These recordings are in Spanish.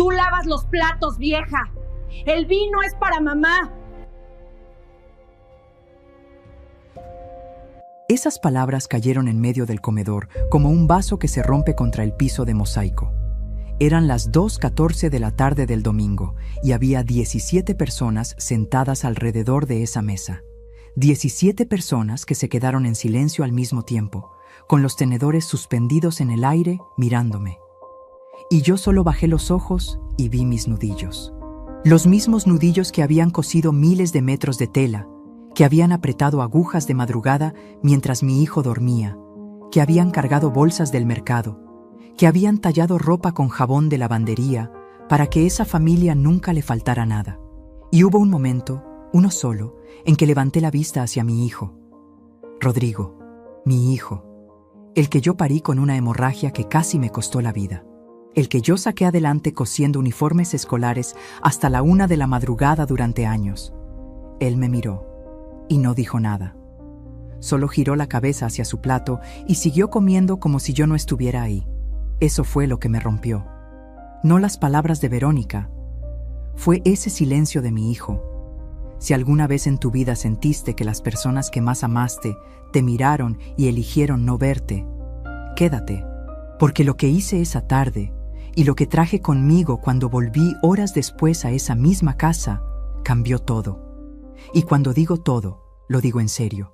Tú lavas los platos, vieja. El vino es para mamá. Esas palabras cayeron en medio del comedor, como un vaso que se rompe contra el piso de mosaico. Eran las 2:14 de la tarde del domingo y había 17 personas sentadas alrededor de esa mesa. 17 personas que se quedaron en silencio al mismo tiempo, con los tenedores suspendidos en el aire mirándome. Y yo solo bajé los ojos y vi mis nudillos. Los mismos nudillos que habían cosido miles de metros de tela, que habían apretado agujas de madrugada mientras mi hijo dormía, que habían cargado bolsas del mercado, que habían tallado ropa con jabón de lavandería para que esa familia nunca le faltara nada. Y hubo un momento, uno solo, en que levanté la vista hacia mi hijo. Rodrigo, mi hijo, el que yo parí con una hemorragia que casi me costó la vida. El que yo saqué adelante cosiendo uniformes escolares hasta la 1 de la madrugada durante años. Él me miró y no dijo nada. Solo giró la cabeza hacia su plato y siguió comiendo como si yo no estuviera ahí. Eso fue lo que me rompió. No las palabras de Verónica. Fue ese silencio de mi hijo. Si alguna vez en tu vida sentiste que las personas que más amaste te miraron y eligieron no verte, quédate, porque lo que hice esa tarde y lo que traje conmigo cuando volví horas después a esa misma casa, cambió todo. Y cuando digo todo, lo digo en serio.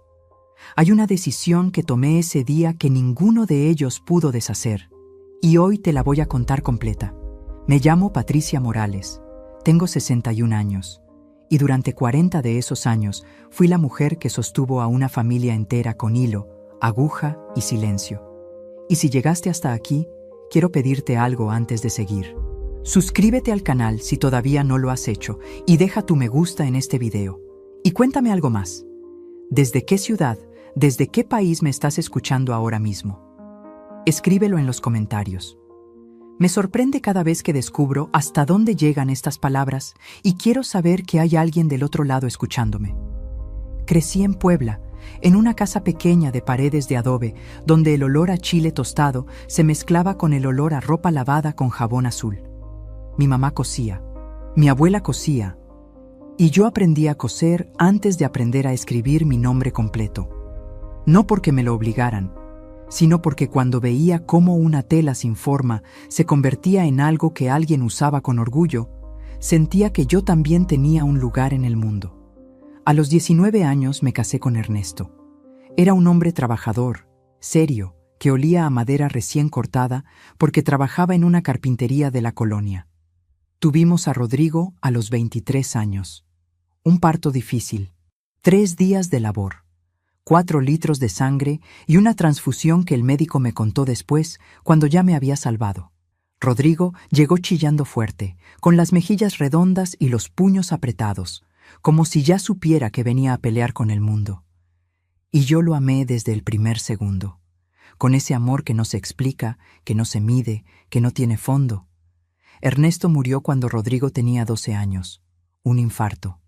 Hay una decisión que tomé ese día que ninguno de ellos pudo deshacer, y hoy te la voy a contar completa. Me llamo Patricia Morales, tengo 61 años, y durante 40 de esos años fui la mujer que sostuvo a una familia entera con hilo, aguja y silencio. Y si llegaste hasta aquí, quiero pedirte algo antes de seguir. Suscríbete al canal si todavía no lo has hecho y deja tu me gusta en este video. Y cuéntame algo más. ¿Desde qué ciudad, desde qué país me estás escuchando ahora mismo? Escríbelo en los comentarios. Me sorprende cada vez que descubro hasta dónde llegan estas palabras y quiero saber que hay alguien del otro lado escuchándome. Crecí en Puebla, en una casa pequeña de paredes de adobe, donde el olor a chile tostado se mezclaba con el olor a ropa lavada con jabón azul. Mi mamá cosía, mi abuela cosía, y yo aprendí a coser antes de aprender a escribir mi nombre completo. No porque me lo obligaran, sino porque cuando veía cómo una tela sin forma se convertía en algo que alguien usaba con orgullo, sentía que yo también tenía un lugar en el mundo. A los 19 años me casé con Ernesto. Era un hombre trabajador, serio, que olía a madera recién cortada porque trabajaba en una carpintería de la colonia. Tuvimos a Rodrigo a los 23 años. Un parto difícil, 3 días de labor, 4 litros de sangre y una transfusión que el médico me contó después cuando ya me había salvado. Rodrigo llegó chillando fuerte, con las mejillas redondas y los puños apretados, como si ya supiera que venía a pelear con el mundo. Y yo lo amé desde el primer segundo, con ese amor que no se explica, que no se mide, que no tiene fondo. Ernesto murió cuando Rodrigo tenía 12 años, un infarto,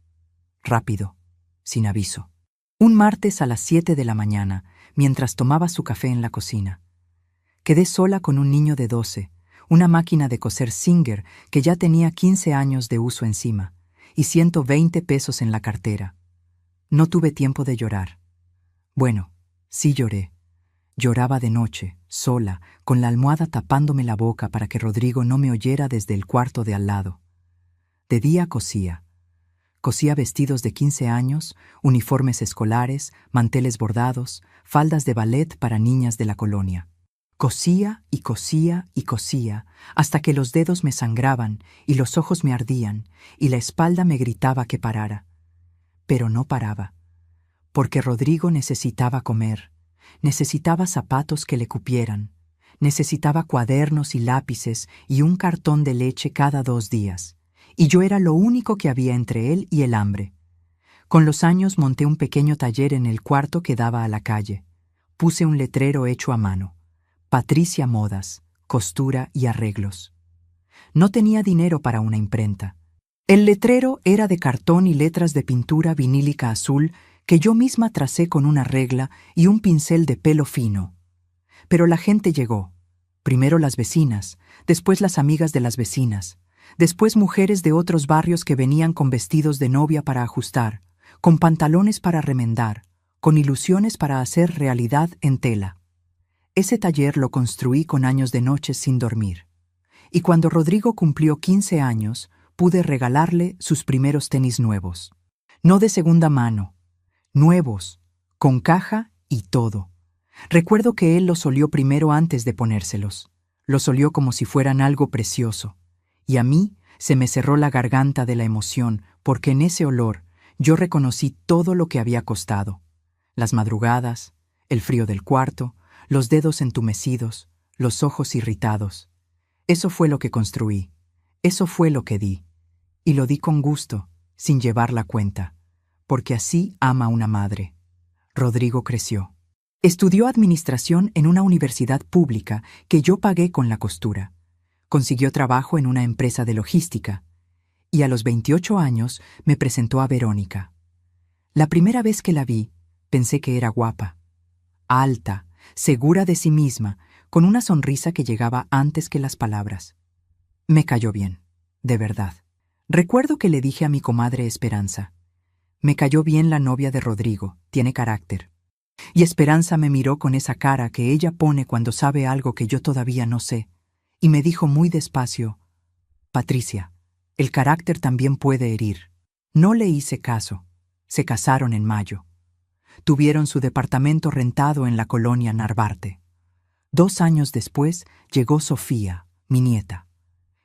rápido, sin aviso. Un martes a las 7 de la mañana, mientras tomaba su café en la cocina. Quedé sola con un niño de 12, una máquina de coser Singer que ya tenía 15 años de uso encima, y 120 pesos en la cartera. No tuve tiempo de llorar. Bueno, sí lloré. Lloraba de noche, sola, con la almohada tapándome la boca para que Rodrigo no me oyera desde el cuarto de al lado. De día cosía. Cosía vestidos de 15 años, uniformes escolares, manteles bordados, faldas de ballet para niñas de la colonia. Cosía y cosía y cosía, hasta que los dedos me sangraban y los ojos me ardían y la espalda me gritaba que parara. Pero no paraba, porque Rodrigo necesitaba comer, necesitaba zapatos que le cupieran, necesitaba cuadernos y lápices y un cartón de leche cada 2 días. Y yo era lo único que había entre él y el hambre. Con los años monté un pequeño taller en el cuarto que daba a la calle. Puse un letrero hecho a mano. Patricia Modas, costura y arreglos. No tenía dinero para una imprenta. El letrero era de cartón y letras de pintura vinílica azul que yo misma tracé con una regla y un pincel de pelo fino. Pero la gente llegó. Primero las vecinas, después las amigas de las vecinas. Después mujeres de otros barrios que venían con vestidos de novia para ajustar, con pantalones para remendar, con ilusiones para hacer realidad en tela. Ese taller lo construí con años de noches sin dormir. Y cuando Rodrigo cumplió 15 años, pude regalarle sus primeros tenis nuevos. No de segunda mano, nuevos, con caja y todo. Recuerdo que él los olió primero antes de ponérselos. Los olió como si fueran algo precioso. Y a mí se me cerró la garganta de la emoción, porque en ese olor yo reconocí todo lo que había costado. Las madrugadas, el frío del cuarto, los dedos entumecidos, los ojos irritados. Eso fue lo que construí, eso fue lo que di. Y lo di con gusto, sin llevar la cuenta, porque así ama una madre. Rodrigo creció. Estudió administración en una universidad pública que yo pagué con la costura. Consiguió trabajo en una empresa de logística. Y a los 28 años me presentó a Verónica. La primera vez que la vi, pensé que era guapa. Alta, segura de sí misma, con una sonrisa que llegaba antes que las palabras. Me cayó bien, de verdad. Recuerdo que le dije a mi comadre Esperanza: me cayó bien la novia de Rodrigo, tiene carácter. Y Esperanza me miró con esa cara que ella pone cuando sabe algo que yo todavía no sé, y me dijo muy despacio: Patricia, el carácter también puede herir. No le hice caso. Se casaron en mayo. Tuvieron su departamento rentado en la colonia Narvarte. 2 años después llegó Sofía, mi nieta.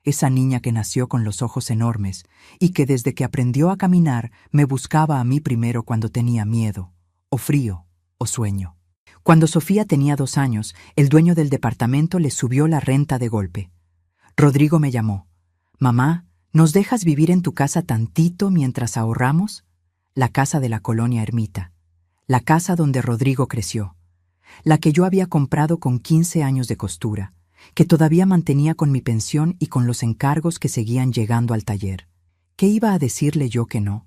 Esa niña que nació con los ojos enormes y que desde que aprendió a caminar me buscaba a mí primero cuando tenía miedo, o frío, o sueño. Cuando Sofía tenía 2 años, el dueño del departamento le subió la renta de golpe. Rodrigo me llamó: «Mamá, ¿nos dejas vivir en tu casa tantito mientras ahorramos?». La casa de la colonia Ermita. La casa donde Rodrigo creció. La que yo había comprado con 15 años de costura, que todavía mantenía con mi pensión y con los encargos que seguían llegando al taller. ¿Qué iba a decirle yo que no?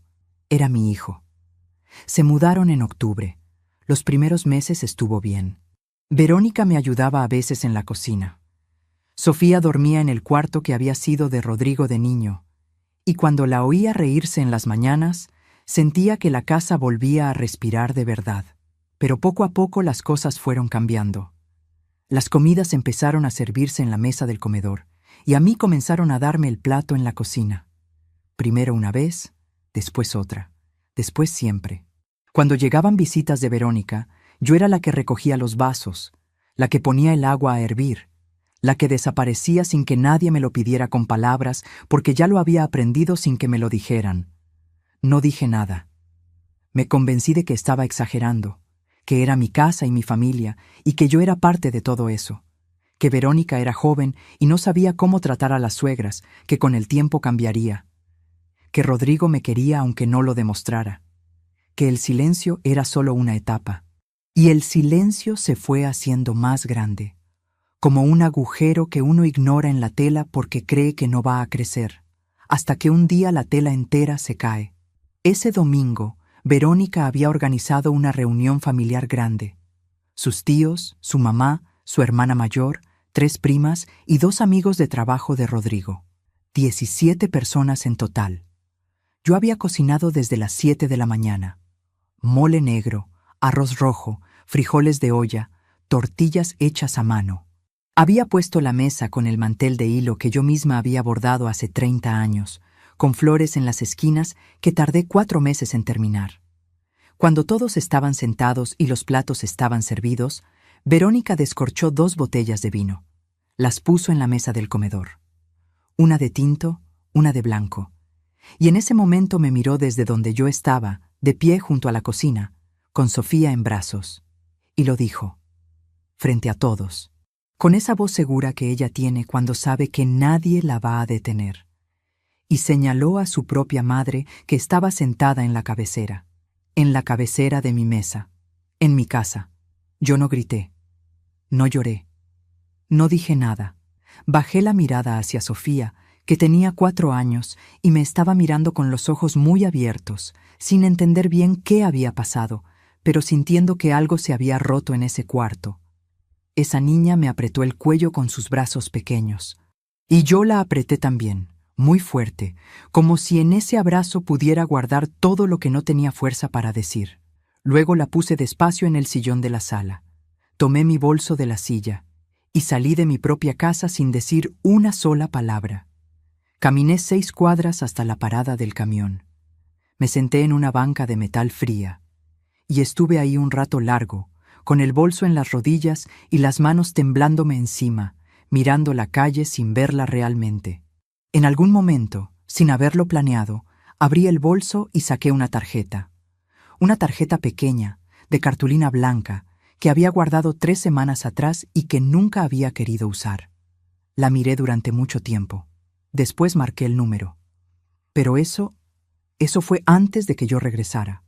Era mi hijo. Se mudaron en octubre. Los primeros meses estuvo bien. Verónica me ayudaba a veces en la cocina. Sofía dormía en el cuarto que había sido de Rodrigo de niño, y cuando la oía reírse en las mañanas, sentía que la casa volvía a respirar de verdad. Pero poco a poco las cosas fueron cambiando. Las comidas empezaron a servirse en la mesa del comedor, y a mí comenzaron a darme el plato en la cocina. Primero una vez, después otra, después siempre. Cuando llegaban visitas de Verónica, yo era la que recogía los vasos, la que ponía el agua a hervir, la que desaparecía sin que nadie me lo pidiera con palabras, porque ya lo había aprendido sin que me lo dijeran. No dije nada. Me convencí de que estaba exagerando, que era mi casa y mi familia, y que yo era parte de todo eso, que Verónica era joven y no sabía cómo tratar a las suegras, que con el tiempo cambiaría, que Rodrigo me quería aunque no lo demostrara, que el silencio era solo una etapa, y el silencio se fue haciendo más grande, como un agujero que uno ignora en la tela porque cree que no va a crecer, hasta que un día la tela entera se cae. Ese domingo, Verónica había organizado una reunión familiar grande. Sus tíos, su mamá, su hermana mayor, 3 primas y 2 amigos de trabajo de Rodrigo. 17 personas en total. Yo había cocinado desde las 7 de la mañana. Mole negro, arroz rojo, frijoles de olla, tortillas hechas a mano. Había puesto la mesa con el mantel de hilo que yo misma había bordado hace 30 años, con flores en las esquinas que tardé 4 meses en terminar. Cuando todos estaban sentados y los platos estaban servidos, Verónica descorchó 2 botellas de vino. Las puso en la mesa del comedor. Una de tinto, una de blanco. Y en ese momento me miró desde donde yo estaba, de pie junto a la cocina, con Sofía en brazos. Y lo dijo, frente a todos, con esa voz segura que ella tiene cuando sabe que nadie la va a detener. Y señaló a su propia madre que estaba sentada en la cabecera de mi mesa, en mi casa. Yo no grité, no lloré, no dije nada. Bajé la mirada hacia Sofía, que tenía 4 años y me estaba mirando con los ojos muy abiertos, sin entender bien qué había pasado, pero sintiendo que algo se había roto en ese cuarto. Esa niña me apretó el cuello con sus brazos pequeños, y yo la apreté también, muy fuerte, como si en ese abrazo pudiera guardar todo lo que no tenía fuerza para decir. Luego la puse despacio en el sillón de la sala. Tomé mi bolso de la silla y salí de mi propia casa sin decir una sola palabra. Caminé 6 cuadras hasta la parada del camión. Me senté en una banca de metal fría y estuve ahí un rato largo, con el bolso en las rodillas y las manos temblándome encima, mirando la calle sin verla realmente. En algún momento, sin haberlo planeado, abrí el bolso y saqué una tarjeta. Una tarjeta pequeña, de cartulina blanca, que había guardado 3 semanas atrás y que nunca había querido usar. La miré durante mucho tiempo. Después marqué el número. Pero eso fue antes de que yo regresara.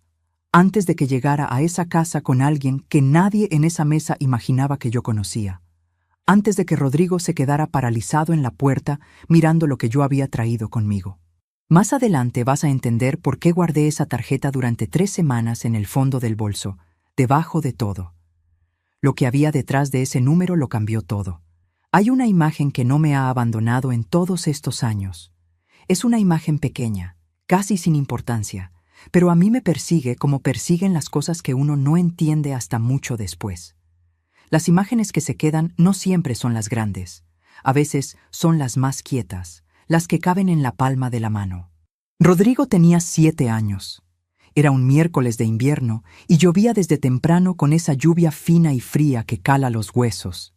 Antes de que llegara a esa casa con alguien que nadie en esa mesa imaginaba que yo conocía. Antes de que Rodrigo se quedara paralizado en la puerta mirando lo que yo había traído conmigo. Más adelante vas a entender por qué guardé esa tarjeta durante 3 semanas en el fondo del bolso, debajo de todo. Lo que había detrás de ese número lo cambió todo. Hay una imagen que no me ha abandonado en todos estos años. Es una imagen pequeña, casi sin importancia, pero a mí me persigue como persiguen las cosas que uno no entiende hasta mucho después. Las imágenes que se quedan no siempre son las grandes. A veces son las más quietas, las que caben en la palma de la mano. Rodrigo tenía 7 años. Era un miércoles de invierno y llovía desde temprano con esa lluvia fina y fría que cala los huesos,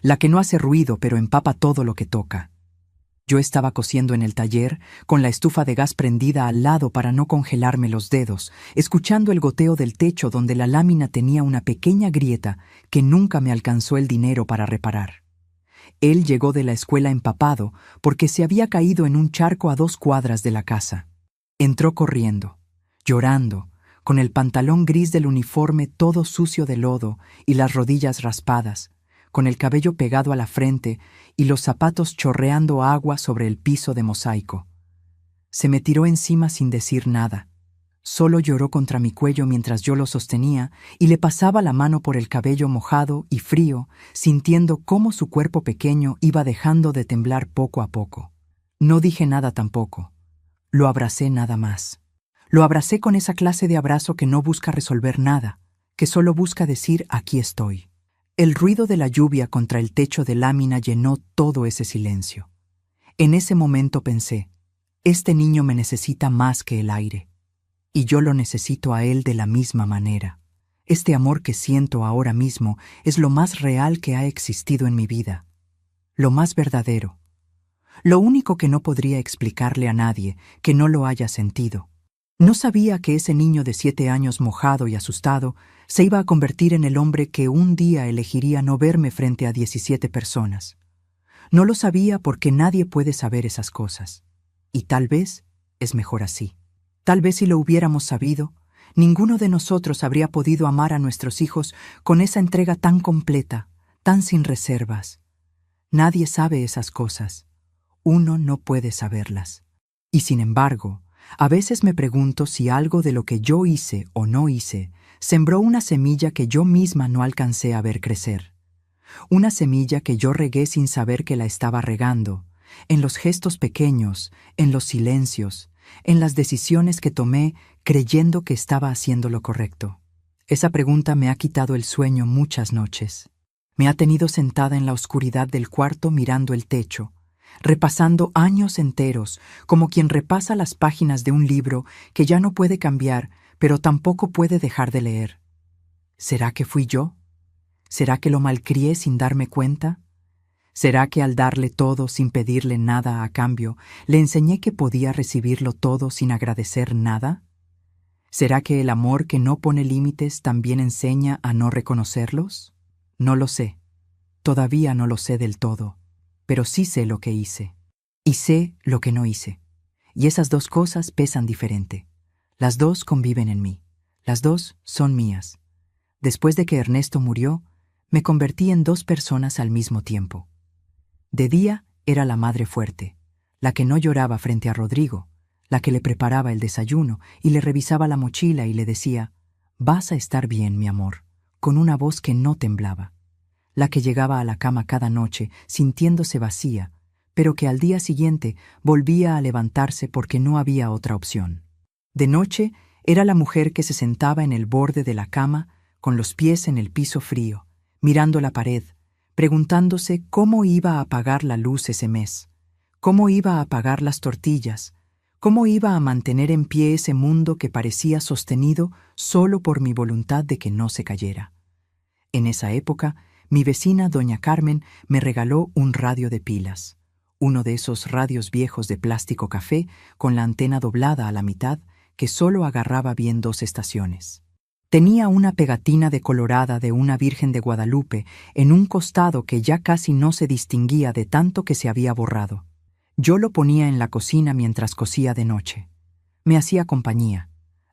la que no hace ruido pero empapa todo lo que toca. Yo estaba cosiendo en el taller, con la estufa de gas prendida al lado para no congelarme los dedos, escuchando el goteo del techo donde la lámina tenía una pequeña grieta que nunca me alcanzó el dinero para reparar. Él llegó de la escuela empapado porque se había caído en un charco a 2 cuadras de la casa. Entró corriendo, llorando, con el pantalón gris del uniforme todo sucio de lodo y las rodillas raspadas, con el cabello pegado a la frente y los zapatos chorreando agua sobre el piso de mosaico. Se me tiró encima sin decir nada. Solo lloró contra mi cuello mientras yo lo sostenía y le pasaba la mano por el cabello mojado y frío, sintiendo cómo su cuerpo pequeño iba dejando de temblar poco a poco. No dije nada tampoco. Lo abracé nada más. Lo abracé con esa clase de abrazo que no busca resolver nada, que solo busca decir aquí estoy. El ruido de la lluvia contra el techo de lámina llenó todo ese silencio. En ese momento pensé, este niño me necesita más que el aire. Y yo lo necesito a él de la misma manera. Este amor que siento ahora mismo es lo más real que ha existido en mi vida. Lo más verdadero. Lo único que no podría explicarle a nadie que no lo haya sentido. No sabía que ese niño de 7 años mojado y asustado se iba a convertir en el hombre que un día elegiría no verme frente a 17 personas. No lo sabía porque nadie puede saber esas cosas. Y tal vez es mejor así. Tal vez si lo hubiéramos sabido, ninguno de nosotros habría podido amar a nuestros hijos con esa entrega tan completa, tan sin reservas. Nadie sabe esas cosas. Uno no puede saberlas. Y sin embargo, a veces me pregunto si algo de lo que yo hice o no hice sembró una semilla que yo misma no alcancé a ver crecer. Una semilla que yo regué sin saber que la estaba regando, en los gestos pequeños, en los silencios, en las decisiones que tomé creyendo que estaba haciendo lo correcto. Esa pregunta me ha quitado el sueño muchas noches. Me ha tenido sentada en la oscuridad del cuarto mirando el techo, repasando años enteros, como quien repasa las páginas de un libro que ya no puede cambiar, pero tampoco puede dejar de leer. ¿Será que fui yo? ¿Será que lo malcrié sin darme cuenta? ¿Será que al darle todo sin pedirle nada a cambio, le enseñé que podía recibirlo todo sin agradecer nada? ¿Será que el amor que no pone límites también enseña a no reconocerlos? No lo sé. Todavía no lo sé del todo. Pero sí sé lo que hice. Y sé lo que no hice. Y esas 2 cosas pesan diferente. Las 2 conviven en mí. Las 2 son mías. Después de que Ernesto murió, me convertí en 2 personas al mismo tiempo. De día era la madre fuerte, la que no lloraba frente a Rodrigo, la que le preparaba el desayuno y le revisaba la mochila y le decía, «Vas a estar bien, mi amor», con una voz que no temblaba. La que llegaba a la cama cada noche sintiéndose vacía, pero que al día siguiente volvía a levantarse porque no había otra opción. De noche era la mujer que se sentaba en el borde de la cama, con los pies en el piso frío, mirando la pared, preguntándose cómo iba a pagar la luz ese mes, cómo iba a pagar las tortillas, cómo iba a mantener en pie ese mundo que parecía sostenido solo por mi voluntad de que no se cayera. En esa época, mi vecina doña Carmen me regaló un radio de pilas, uno de esos radios viejos de plástico café con la antena doblada a la mitad que solo agarraba bien 2 estaciones. Tenía una pegatina decolorada de una Virgen de Guadalupe en un costado que ya casi no se distinguía de tanto que se había borrado. Yo lo ponía en la cocina mientras cosía de noche. Me hacía compañía.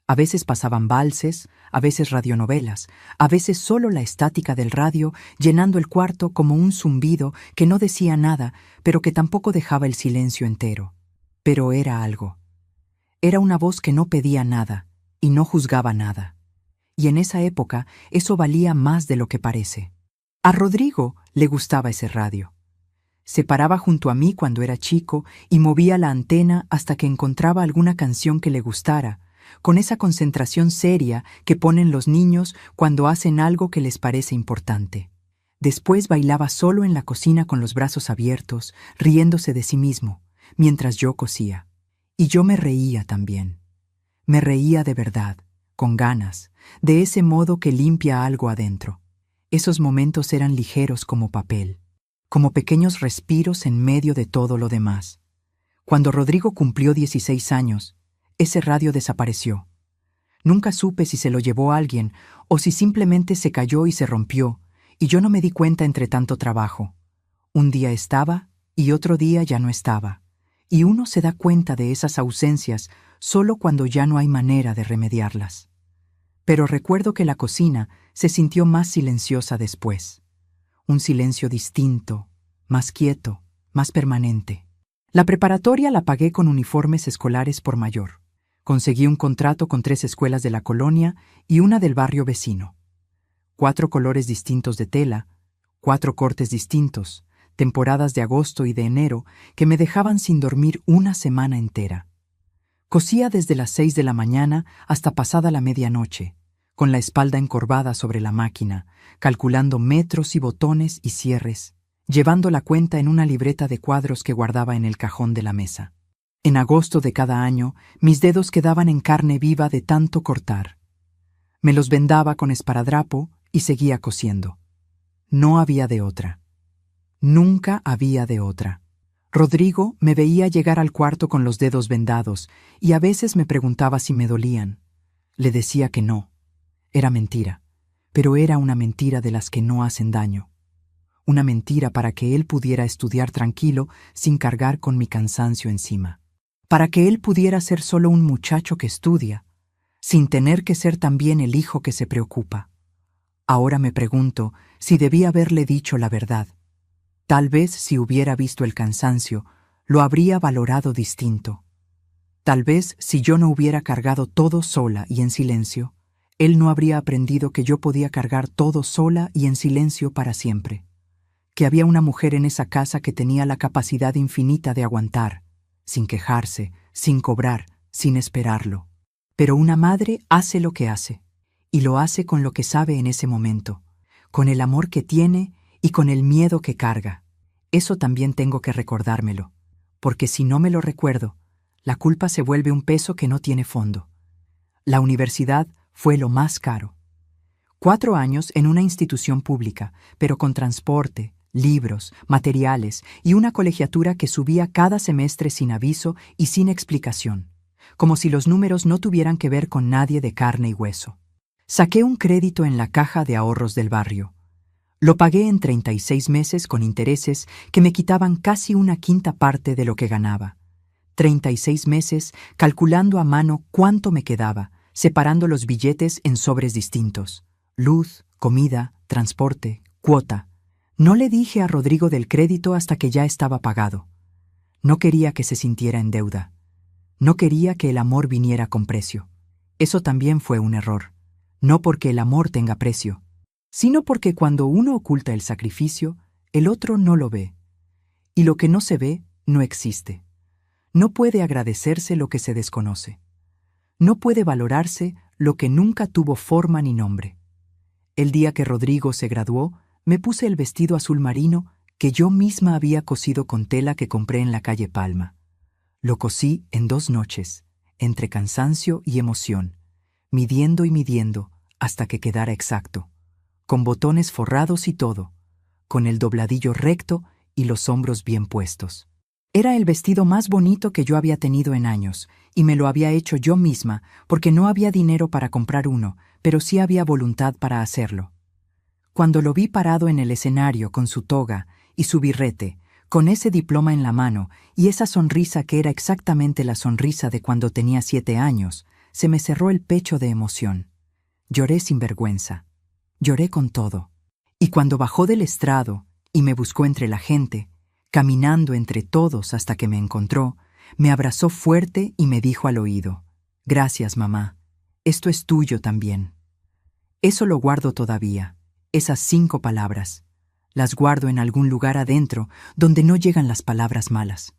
A veces pasaban valses, a veces radionovelas, a veces solo la estática del radio llenando el cuarto como un zumbido que no decía nada, pero que tampoco dejaba el silencio entero. Pero era algo. Era una voz que no pedía nada y no juzgaba nada. Y en esa época eso valía más de lo que parece. A Rodrigo le gustaba ese radio. Se paraba junto a mí cuando era chico y movía la antena hasta que encontraba alguna canción que le gustara, con esa concentración seria que ponen los niños cuando hacen algo que les parece importante. Después bailaba solo en la cocina con los brazos abiertos, riéndose de sí mismo, mientras yo cosía. Y yo me reía también. Me reía de verdad, con ganas, de ese modo que limpia algo adentro. Esos momentos eran ligeros como papel, como pequeños respiros en medio de todo lo demás. Cuando Rodrigo cumplió 16 años, ese radio desapareció. Nunca supe si se lo llevó alguien o si simplemente se cayó y se rompió, y yo no me di cuenta entre tanto trabajo. Un día estaba y otro día ya no estaba. Y uno se da cuenta de esas ausencias solo cuando ya no hay manera de remediarlas. Pero recuerdo que la cocina se sintió más silenciosa después. Un silencio distinto, más quieto, más permanente. La preparatoria la pagué con uniformes escolares por mayor. Conseguí un contrato con 3 escuelas de la colonia y una del barrio vecino. 4 colores distintos de tela, 4 cortes distintos, temporadas de agosto y de enero que me dejaban sin dormir una semana entera. Cosía desde las 6 de la mañana hasta pasada la medianoche, con la espalda encorvada sobre la máquina, calculando metros y botones y cierres, llevando la cuenta en una libreta de cuadros que guardaba en el cajón de la mesa. En agosto de cada año, mis dedos quedaban en carne viva de tanto cortar. Me los vendaba con esparadrapo y seguía cosiendo. No había de otra. Nunca había de otra. Rodrigo me veía llegar al cuarto con los dedos vendados y a veces me preguntaba si me dolían. Le decía que no. Era mentira, pero era una mentira de las que no hacen daño. Una mentira para que él pudiera estudiar tranquilo sin cargar con mi cansancio encima. Para que él pudiera ser solo un muchacho que estudia, sin tener que ser también el hijo que se preocupa. Ahora me pregunto si debía haberle dicho la verdad. Tal vez si hubiera visto el cansancio, lo habría valorado distinto. Tal vez si yo no hubiera cargado todo sola y en silencio, él no habría aprendido que yo podía cargar todo sola y en silencio para siempre. Que había una mujer en esa casa que tenía la capacidad infinita de aguantar, sin quejarse, sin cobrar, sin esperarlo. Pero una madre hace lo que hace, y lo hace con lo que sabe en ese momento, con el amor que tiene y con el miedo que carga. Eso también tengo que recordármelo, porque si no me lo recuerdo, la culpa se vuelve un peso que no tiene fondo. La universidad fue lo más caro. 4 años en una institución pública, pero con transporte, libros, materiales y una colegiatura que subía cada semestre sin aviso y sin explicación, como si los números no tuvieran que ver con nadie de carne y hueso. Saqué un crédito en la caja de ahorros del barrio. Lo pagué en 36 meses con intereses que me quitaban casi una quinta parte de lo que ganaba. 36 meses calculando a mano cuánto me quedaba, separando los billetes en sobres distintos. Luz, comida, transporte, cuota. No le dije a Rodrigo del crédito hasta que ya estaba pagado. No quería que se sintiera en deuda. No quería que el amor viniera con precio. Eso también fue un error. No porque el amor tenga precio, sino porque cuando uno oculta el sacrificio, el otro no lo ve. Y lo que no se ve, no existe. No puede agradecerse lo que se desconoce. No puede valorarse lo que nunca tuvo forma ni nombre. El día que Rodrigo se graduó, me puse el vestido azul marino que yo misma había cosido con tela que compré en la calle Palma. Lo cosí en 2 noches, entre cansancio y emoción, midiendo y midiendo hasta que quedara exacto, con botones forrados y todo, con el dobladillo recto y los hombros bien puestos. Era el vestido más bonito que yo había tenido en años, y me lo había hecho yo misma porque no había dinero para comprar uno, pero sí había voluntad para hacerlo. Cuando lo vi parado en el escenario con su toga y su birrete, con ese diploma en la mano y esa sonrisa que era exactamente la sonrisa de cuando tenía 7 años, se me cerró el pecho de emoción. Lloré sin vergüenza. Lloré con todo. Y cuando bajó del estrado y me buscó entre la gente, caminando entre todos hasta que me encontró, me abrazó fuerte y me dijo al oído: «Gracias, mamá. Esto es tuyo también». Eso lo guardo todavía, esas 5 palabras. Las guardo en algún lugar adentro donde no llegan las palabras malas.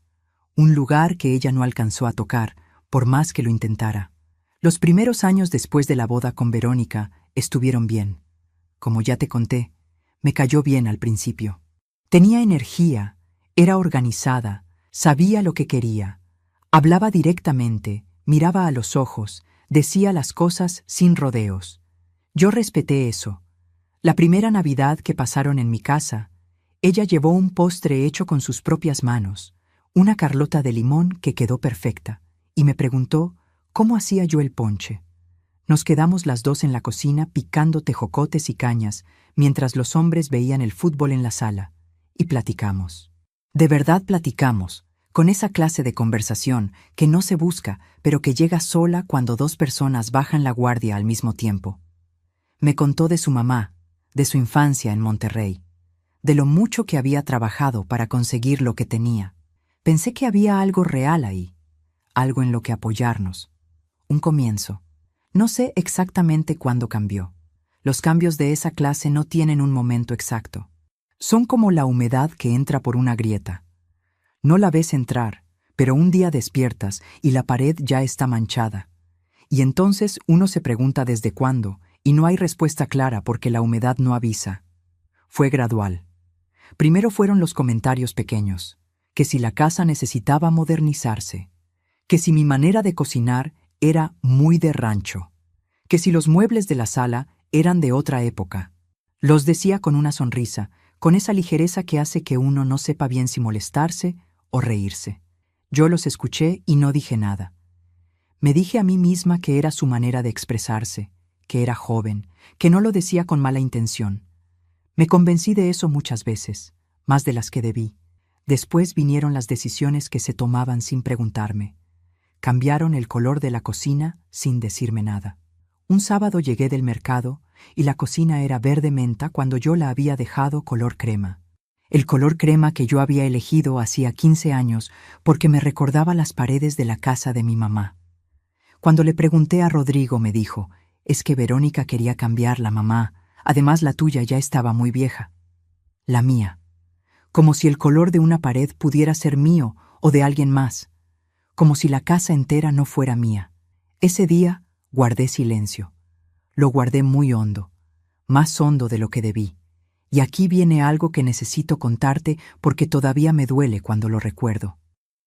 Un lugar que ella no alcanzó a tocar, por más que lo intentara. Los primeros años después de la boda con Verónica estuvieron bien. Como ya te conté, me cayó bien al principio. Tenía energía, era organizada, sabía lo que quería. Hablaba directamente, miraba a los ojos, decía las cosas sin rodeos. Yo respeté eso. La primera Navidad que pasaron en mi casa, ella llevó un postre hecho con sus propias manos, una carlota de limón que quedó perfecta, y me preguntó cómo hacía yo el ponche. Nos quedamos las 2 en la cocina picando tejocotes y cañas, mientras los hombres veían el fútbol en la sala, y platicamos. De verdad platicamos, con esa clase de conversación que no se busca, pero que llega sola cuando 2 personas bajan la guardia al mismo tiempo. Me contó de su mamá, de su infancia en Monterrey, de lo mucho que había trabajado para conseguir lo que tenía. Pensé que había algo real ahí, algo en lo que apoyarnos. Un comienzo. No sé exactamente cuándo cambió. Los cambios de esa clase no tienen un momento exacto. Son como la humedad que entra por una grieta. No la ves entrar, pero un día despiertas y la pared ya está manchada. Y entonces uno se pregunta desde cuándo, y no hay respuesta clara porque la humedad no avisa. Fue gradual. Primero fueron los comentarios pequeños, que si la casa necesitaba modernizarse, que si mi manera de cocinar era muy de rancho, que si los muebles de la sala eran de otra época. Los decía con una sonrisa, con esa ligereza que hace que uno no sepa bien si molestarse o reírse. Yo los escuché y no dije nada. Me dije a mí misma que era su manera de expresarse, que era joven, que no lo decía con mala intención. Me convencí de eso muchas veces, más de las que debí. Después vinieron las decisiones que se tomaban sin preguntarme. Cambiaron el color de la cocina sin decirme nada. Un sábado llegué del mercado y la cocina era verde menta cuando yo la había dejado color crema. El color crema que yo había elegido hacía 15 años porque me recordaba las paredes de la casa de mi mamá. Cuando le pregunté a Rodrigo me dijo: «Es que Verónica quería cambiarla, mamá. Además la tuya ya estaba muy vieja». La mía. Como si el color de una pared pudiera ser mío o de alguien más. Como si la casa entera no fuera mía. Ese día guardé silencio. Lo guardé muy hondo. Más hondo de lo que debí. Y aquí viene algo que necesito contarte porque todavía me duele cuando lo recuerdo.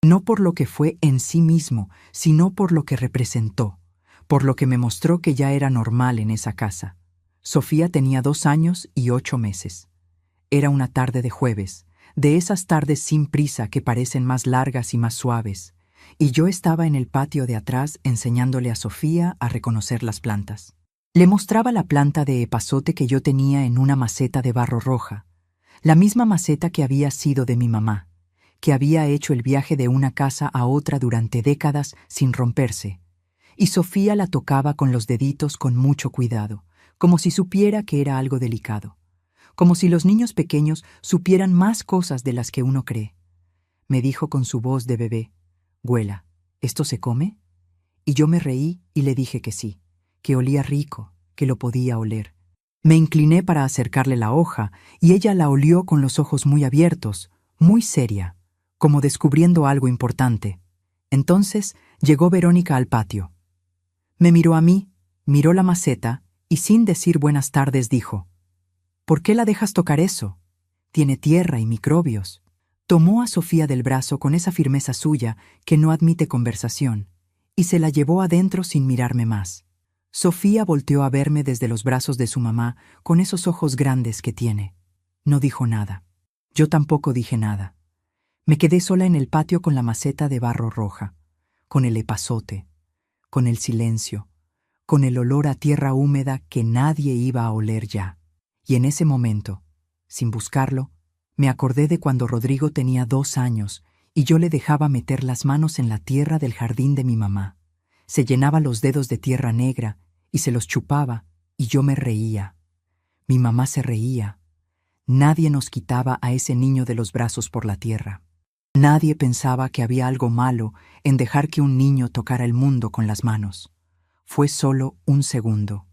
No por lo que fue en sí mismo, sino por lo que representó. Por lo que me mostró que ya era normal en esa casa. Sofía tenía 2 años y 8 meses. Era una tarde de jueves, de esas tardes sin prisa que parecen más largas y más suaves, y yo estaba en el patio de atrás enseñándole a Sofía a reconocer las plantas. Le mostraba la planta de epazote que yo tenía en una maceta de barro roja, la misma maceta que había sido de mi mamá, que había hecho el viaje de una casa a otra durante décadas sin romperse, y Sofía la tocaba con los deditos con mucho cuidado, como si supiera que era algo delicado, como si los niños pequeños supieran más cosas de las que uno cree. Me dijo con su voz de bebé: «Güela, ¿esto se come?» Y yo me reí y le dije que sí, que olía rico, que lo podía oler. Me incliné para acercarle la hoja y ella la olió con los ojos muy abiertos, muy seria, como descubriendo algo importante. Entonces llegó Verónica al patio. Me miró a mí, miró la maceta y sin decir buenas tardes dijo: ¿Por qué la dejas tocar eso? Tiene tierra y microbios. Tomó a Sofía del brazo con esa firmeza suya que no admite conversación y se la llevó adentro sin mirarme más. Sofía volteó a verme desde los brazos de su mamá con esos ojos grandes que tiene. No dijo nada. Yo tampoco dije nada. Me quedé sola en el patio con la maceta de barro roja, con el epazote, con el silencio, con el olor a tierra húmeda que nadie iba a oler ya. Y en ese momento, sin buscarlo, me acordé de cuando Rodrigo tenía 2 años y yo le dejaba meter las manos en la tierra del jardín de mi mamá. Se llenaba los dedos de tierra negra y se los chupaba y yo me reía. Mi mamá se reía. Nadie nos quitaba a ese niño de los brazos por la tierra. Nadie pensaba que había algo malo en dejar que un niño tocara el mundo con las manos. Fue solo un segundo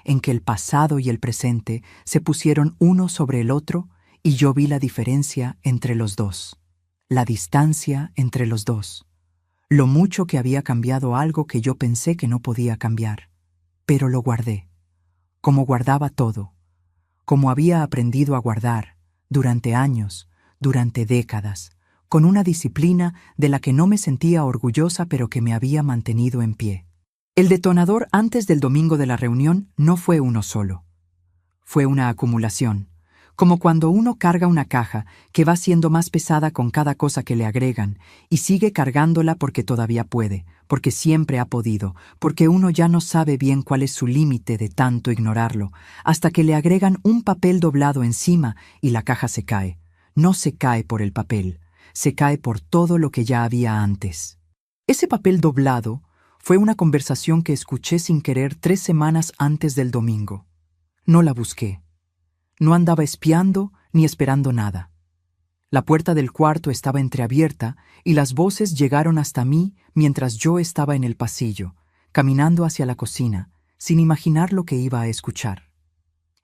en que el pasado y el presente se pusieron uno sobre el otro y yo vi la diferencia entre los dos, la distancia entre los dos, lo mucho que había cambiado algo que yo pensé que no podía cambiar. Pero lo guardé, como guardaba todo, como había aprendido a guardar, durante años, durante décadas, con una disciplina de la que no me sentía orgullosa pero que me había mantenido en pie. El detonador antes del domingo de la reunión no fue uno solo. Fue una acumulación, como cuando uno carga una caja que va siendo más pesada con cada cosa que le agregan y sigue cargándola porque todavía puede, porque siempre ha podido, porque uno ya no sabe bien cuál es su límite de tanto ignorarlo, hasta que le agregan un papel doblado encima y la caja se cae. No se cae por el papel, se cae por todo lo que ya había antes. Ese papel doblado fue una conversación que escuché sin querer 3 semanas antes del domingo. No la busqué. No andaba espiando ni esperando nada. La puerta del cuarto estaba entreabierta y las voces llegaron hasta mí mientras yo estaba en el pasillo, caminando hacia la cocina, sin imaginar lo que iba a escuchar.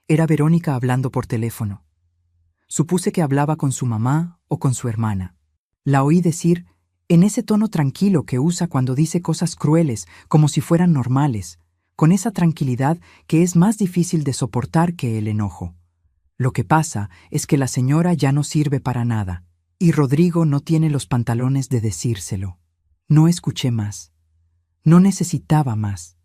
Era Verónica hablando por teléfono. Supuse que hablaba con su mamá o con su hermana. La oí decir, en ese tono tranquilo que usa cuando dice cosas crueles, como si fueran normales, con esa tranquilidad que es más difícil de soportar que el enojo. Lo que pasa es que la señora ya no sirve para nada, y Rodrigo no tiene los pantalones de decírselo. No escuché más. No necesitaba más.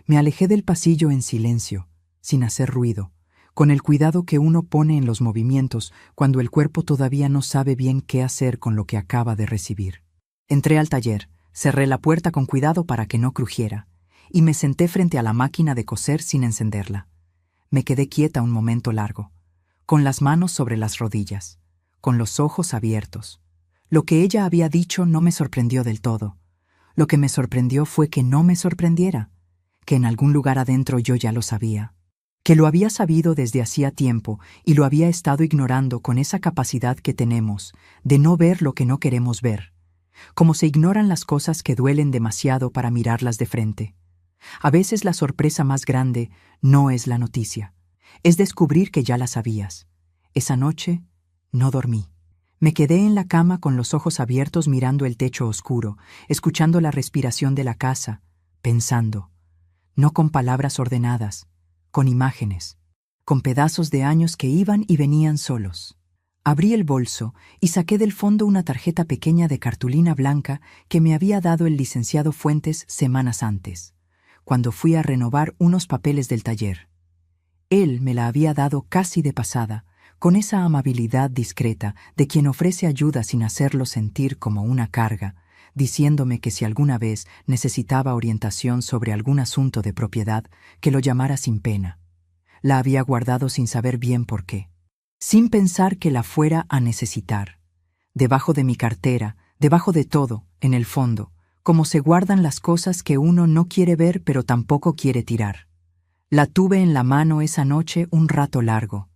Me alejé del pasillo en silencio, sin hacer ruido, con el cuidado que uno pone en los movimientos cuando el cuerpo todavía no sabe bien qué hacer con lo que acaba de recibir. Entré al taller, cerré la puerta con cuidado para que no crujiera, y me senté frente a la máquina de coser sin encenderla. Me quedé quieta un momento largo, con las manos sobre las rodillas, con los ojos abiertos. Lo que ella había dicho no me sorprendió del todo. Lo que me sorprendió fue que no me sorprendiera, que en algún lugar adentro yo ya lo sabía, que lo había sabido desde hacía tiempo y lo había estado ignorando con esa capacidad que tenemos de no ver lo que no queremos ver, como se ignoran las cosas que duelen demasiado para mirarlas de frente. A veces la sorpresa más grande no es la noticia, es descubrir que ya la sabías. Esa noche no dormí. Me quedé en la cama con los ojos abiertos mirando el techo oscuro, escuchando la respiración de la casa, pensando, no con palabras ordenadas, con imágenes, con pedazos de años que iban y venían solos. Abrí el bolso y saqué del fondo una tarjeta pequeña de cartulina blanca que me había dado el licenciado Fuentes semanas antes, cuando fui a renovar unos papeles del taller. Él me la había dado casi de pasada, con esa amabilidad discreta de quien ofrece ayuda sin hacerlo sentir como una carga, diciéndome que si alguna vez necesitaba orientación sobre algún asunto de propiedad, que lo llamara sin pena. La había guardado sin saber bien por qué, sin pensar que la fuera a necesitar. Debajo de mi cartera, debajo de todo, en el fondo, como se guardan las cosas que uno no quiere ver pero tampoco quiere tirar. La tuve en la mano esa noche un rato largo.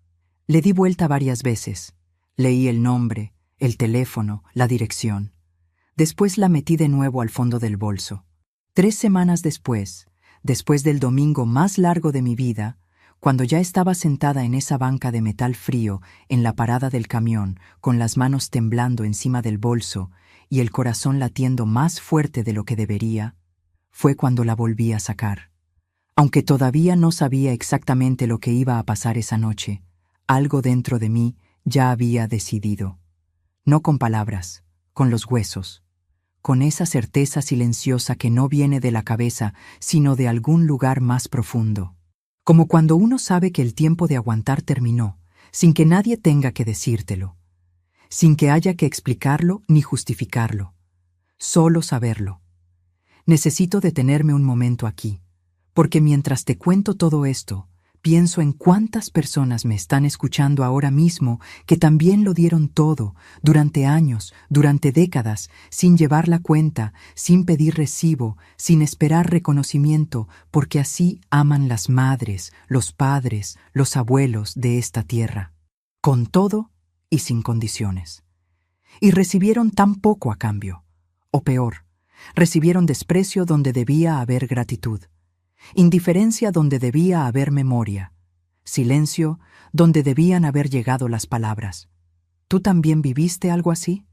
Le di vuelta varias veces. Leí el nombre, el teléfono, la dirección. Después la metí de nuevo al fondo del bolso. 3 semanas después del domingo más largo de mi vida, Cuando ya estaba sentada en esa banca de metal frío en la parada del camión, con las manos temblando encima del bolso y el corazón latiendo más fuerte de lo que debería, fue cuando la volví a sacar. Aunque todavía no sabía exactamente lo que iba a pasar esa noche, algo dentro de mí ya había decidido. No con palabras, con los huesos, con esa certeza silenciosa que no viene de la cabeza, sino de algún lugar más profundo. Como cuando uno sabe que el tiempo de aguantar terminó, sin que nadie tenga que decírtelo, sin que haya que explicarlo ni justificarlo, solo saberlo. Necesito detenerme un momento aquí, porque mientras te cuento todo esto, pienso en cuántas personas me están escuchando ahora mismo que también lo dieron todo, durante años, durante décadas, sin llevar la cuenta, sin pedir recibo, sin esperar reconocimiento, porque así aman las madres, los padres, los abuelos de esta tierra, con todo y sin condiciones. Y recibieron tan poco a cambio, o peor, recibieron desprecio donde debía haber gratitud. Indiferencia donde debía haber memoria, silencio donde debían haber llegado las palabras. ¿Tú también viviste algo así?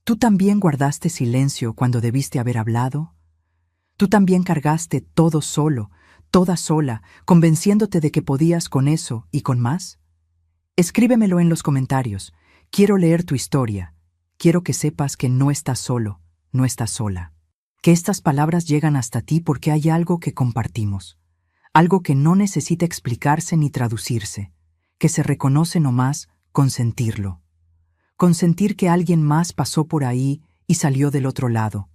¿Tú también guardaste silencio cuando debiste haber hablado? ¿Tú también cargaste todo solo, toda sola, convenciéndote de que podías con eso y con más? Escríbemelo en los comentarios. Quiero leer tu historia. Quiero que sepas que no estás solo, no estás sola. Que estas palabras llegan hasta ti porque hay algo que compartimos, algo que no necesita explicarse ni traducirse, que se reconoce nomás con sentirlo. Con sentir que alguien más pasó por ahí y salió del otro lado.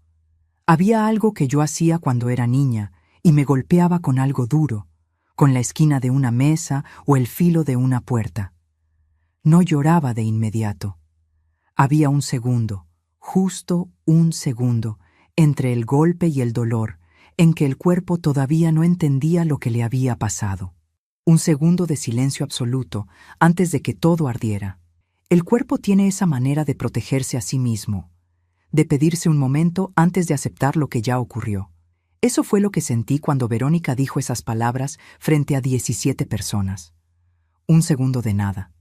Había algo que yo hacía cuando era niña y me golpeaba con algo duro, con la esquina de una mesa o el filo de una puerta. No lloraba de inmediato. Había un segundo, justo un segundo, entre el golpe y el dolor, en que el cuerpo todavía no entendía lo que le había pasado. Un segundo de silencio absoluto antes de que todo ardiera. El cuerpo tiene esa manera de protegerse a sí mismo, de pedirse un momento antes de aceptar lo que ya ocurrió. Eso fue lo que sentí cuando Verónica dijo esas palabras frente a 17 personas. Un segundo de nada.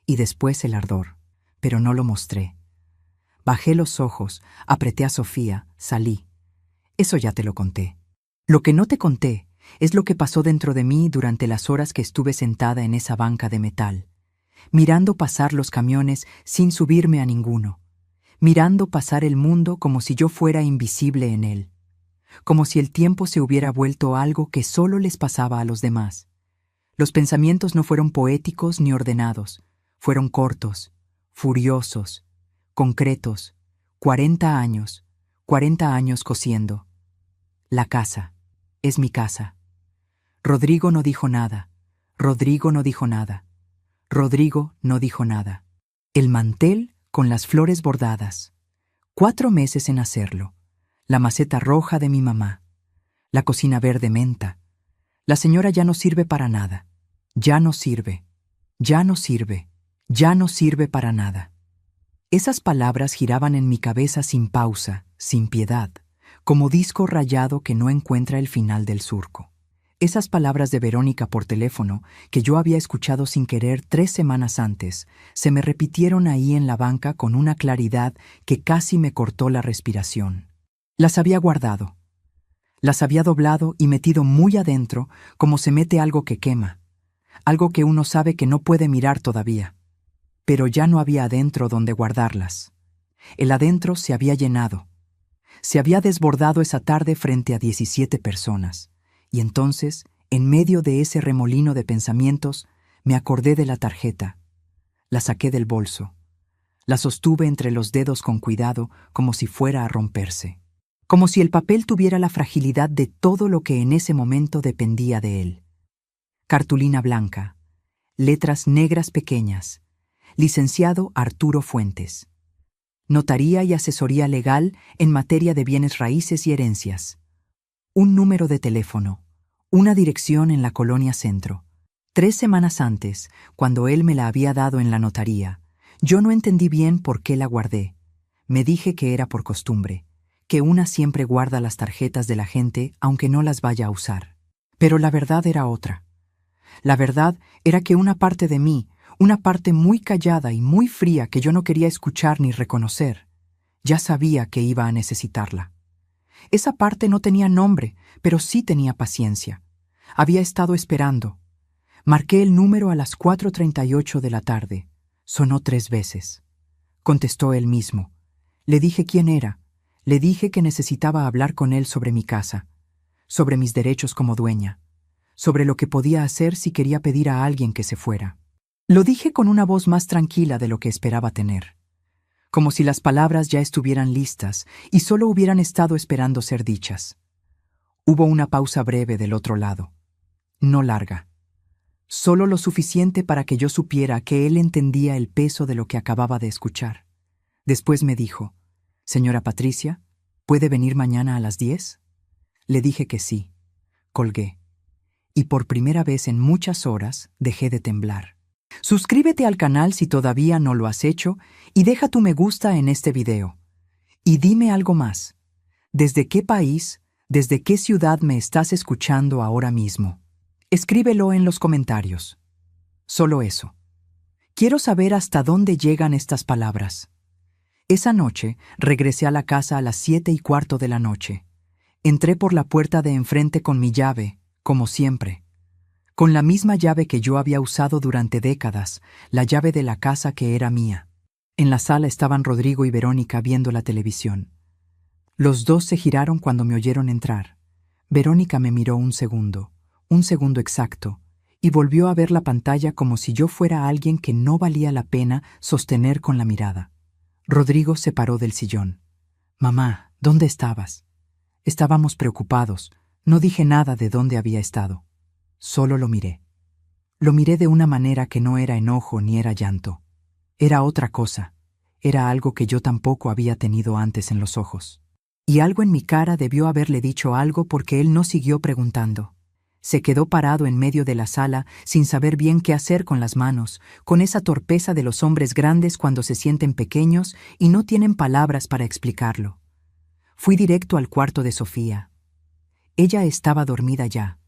Y después el ardor, pero no lo mostré. Bajé los ojos, apreté a Sofía, salí. Eso ya te lo conté. Lo que no te conté es lo que pasó dentro de mí durante las horas que estuve sentada en esa banca de metal, mirando pasar los camiones sin subirme a ninguno, mirando pasar el mundo como si yo fuera invisible en él, como si el tiempo se hubiera vuelto algo que solo les pasaba a los demás. Los pensamientos no fueron poéticos ni ordenados, fueron cortos, furiosos, concretos. 40 años cosiendo. La casa, es mi casa. Rodrigo no dijo nada, Rodrigo no dijo nada, Rodrigo no dijo nada. El mantel con las flores bordadas. 4 meses en hacerlo. La maceta roja de mi mamá. La cocina verde menta. La señora ya no sirve para nada. Ya no sirve, ya no sirve, ya no sirve para nada. Esas palabras giraban en mi cabeza sin pausa, sin piedad, como disco rayado que no encuentra el final del surco. Esas palabras de Verónica por teléfono, que yo había escuchado sin querer 3 semanas antes, se me repitieron ahí en la banca con una claridad que casi me cortó la respiración. Las había guardado. Las había doblado y metido muy adentro, como se mete algo que quema, algo que uno sabe que no puede mirar todavía. Pero ya no había adentro donde guardarlas. El adentro se había llenado. Se había desbordado esa tarde frente a 17 personas. Y entonces, en medio de ese remolino de pensamientos, me acordé de la tarjeta. La saqué del bolso. La sostuve entre los dedos con cuidado, como si fuera a romperse. Como si el papel tuviera la fragilidad de todo lo que en ese momento dependía de él. Cartulina blanca. Letras negras pequeñas. Licenciado Arturo Fuentes. Notaría y asesoría legal en materia de bienes raíces y herencias. Un número de teléfono. Una dirección en la Colonia Centro. 3 semanas antes, cuando él me la había dado en la notaría, yo no entendí bien por qué la guardé. Me dije que era por costumbre, que una siempre guarda las tarjetas de la gente aunque no las vaya a usar. Pero la verdad era otra. La verdad era que una parte de mí, una parte muy callada y muy fría que yo no quería escuchar ni reconocer, ya sabía que iba a necesitarla. Esa parte no tenía nombre, pero sí tenía paciencia. Había estado esperando. Marqué el número a las 4:38 de la tarde. Sonó 3 veces. Contestó él mismo. Le dije quién era. Le dije que necesitaba hablar con él sobre mi casa, sobre mis derechos como dueña, sobre lo que podía hacer si quería pedir a alguien que se fuera. Lo dije con una voz más tranquila de lo que esperaba tener, como si las palabras ya estuvieran listas y solo hubieran estado esperando ser dichas. Hubo una pausa breve del otro lado, no larga, solo lo suficiente para que yo supiera que él entendía el peso de lo que acababa de escuchar. Después me dijo, «Señora Patricia, ¿puede venir mañana a las 10?» Le dije que sí. Colgué. Y por primera vez en muchas horas dejé de temblar. Suscríbete al canal si todavía no lo has hecho y deja tu me gusta en este video. Y dime algo más. ¿Desde qué país, desde qué ciudad me estás escuchando ahora mismo? Escríbelo en los comentarios. Solo eso. Quiero saber hasta dónde llegan estas palabras. Esa noche regresé a la casa a las 7:15 de la noche. Entré por la puerta de enfrente con mi llave, como siempre. Con la misma llave que yo había usado durante décadas, la llave de la casa que era mía. En la sala estaban Rodrigo y Verónica viendo la televisión. Los dos se giraron cuando me oyeron entrar. Verónica me miró un segundo exacto, y volvió a ver la pantalla como si yo fuera alguien que no valía la pena sostener con la mirada. Rodrigo se paró del sillón. «Mamá, ¿dónde estabas?» Estábamos preocupados. No dije nada de dónde había estado. Solo lo miré. Lo miré de una manera que no era enojo ni era llanto. Era otra cosa. Era algo que yo tampoco había tenido antes en los ojos. Y algo en mi cara debió haberle dicho algo porque él no siguió preguntando. Se quedó parado en medio de la sala sin saber bien qué hacer con las manos, con esa torpeza de los hombres grandes cuando se sienten pequeños y no tienen palabras para explicarlo. Fui directo al cuarto de Sofía. Ella estaba dormida ya.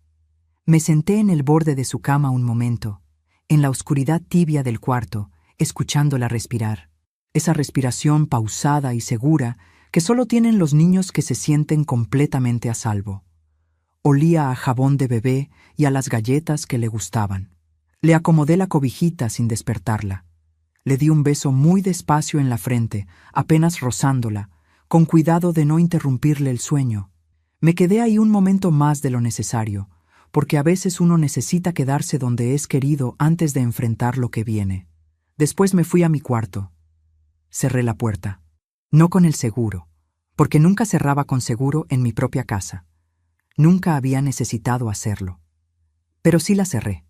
Me senté en el borde de su cama un momento, en la oscuridad tibia del cuarto, escuchándola respirar. Esa respiración pausada y segura que solo tienen los niños que se sienten completamente a salvo. Olía a jabón de bebé y a las galletas que le gustaban. Le acomodé la cobijita sin despertarla. Le di un beso muy despacio en la frente, apenas rozándola, con cuidado de no interrumpirle el sueño. Me quedé ahí un momento más de lo necesario, porque a veces uno necesita quedarse donde es querido antes de enfrentar lo que viene. Después me fui a mi cuarto. Cerré la puerta. No con el seguro, porque nunca cerraba con seguro en mi propia casa. Nunca había necesitado hacerlo. Pero sí la cerré.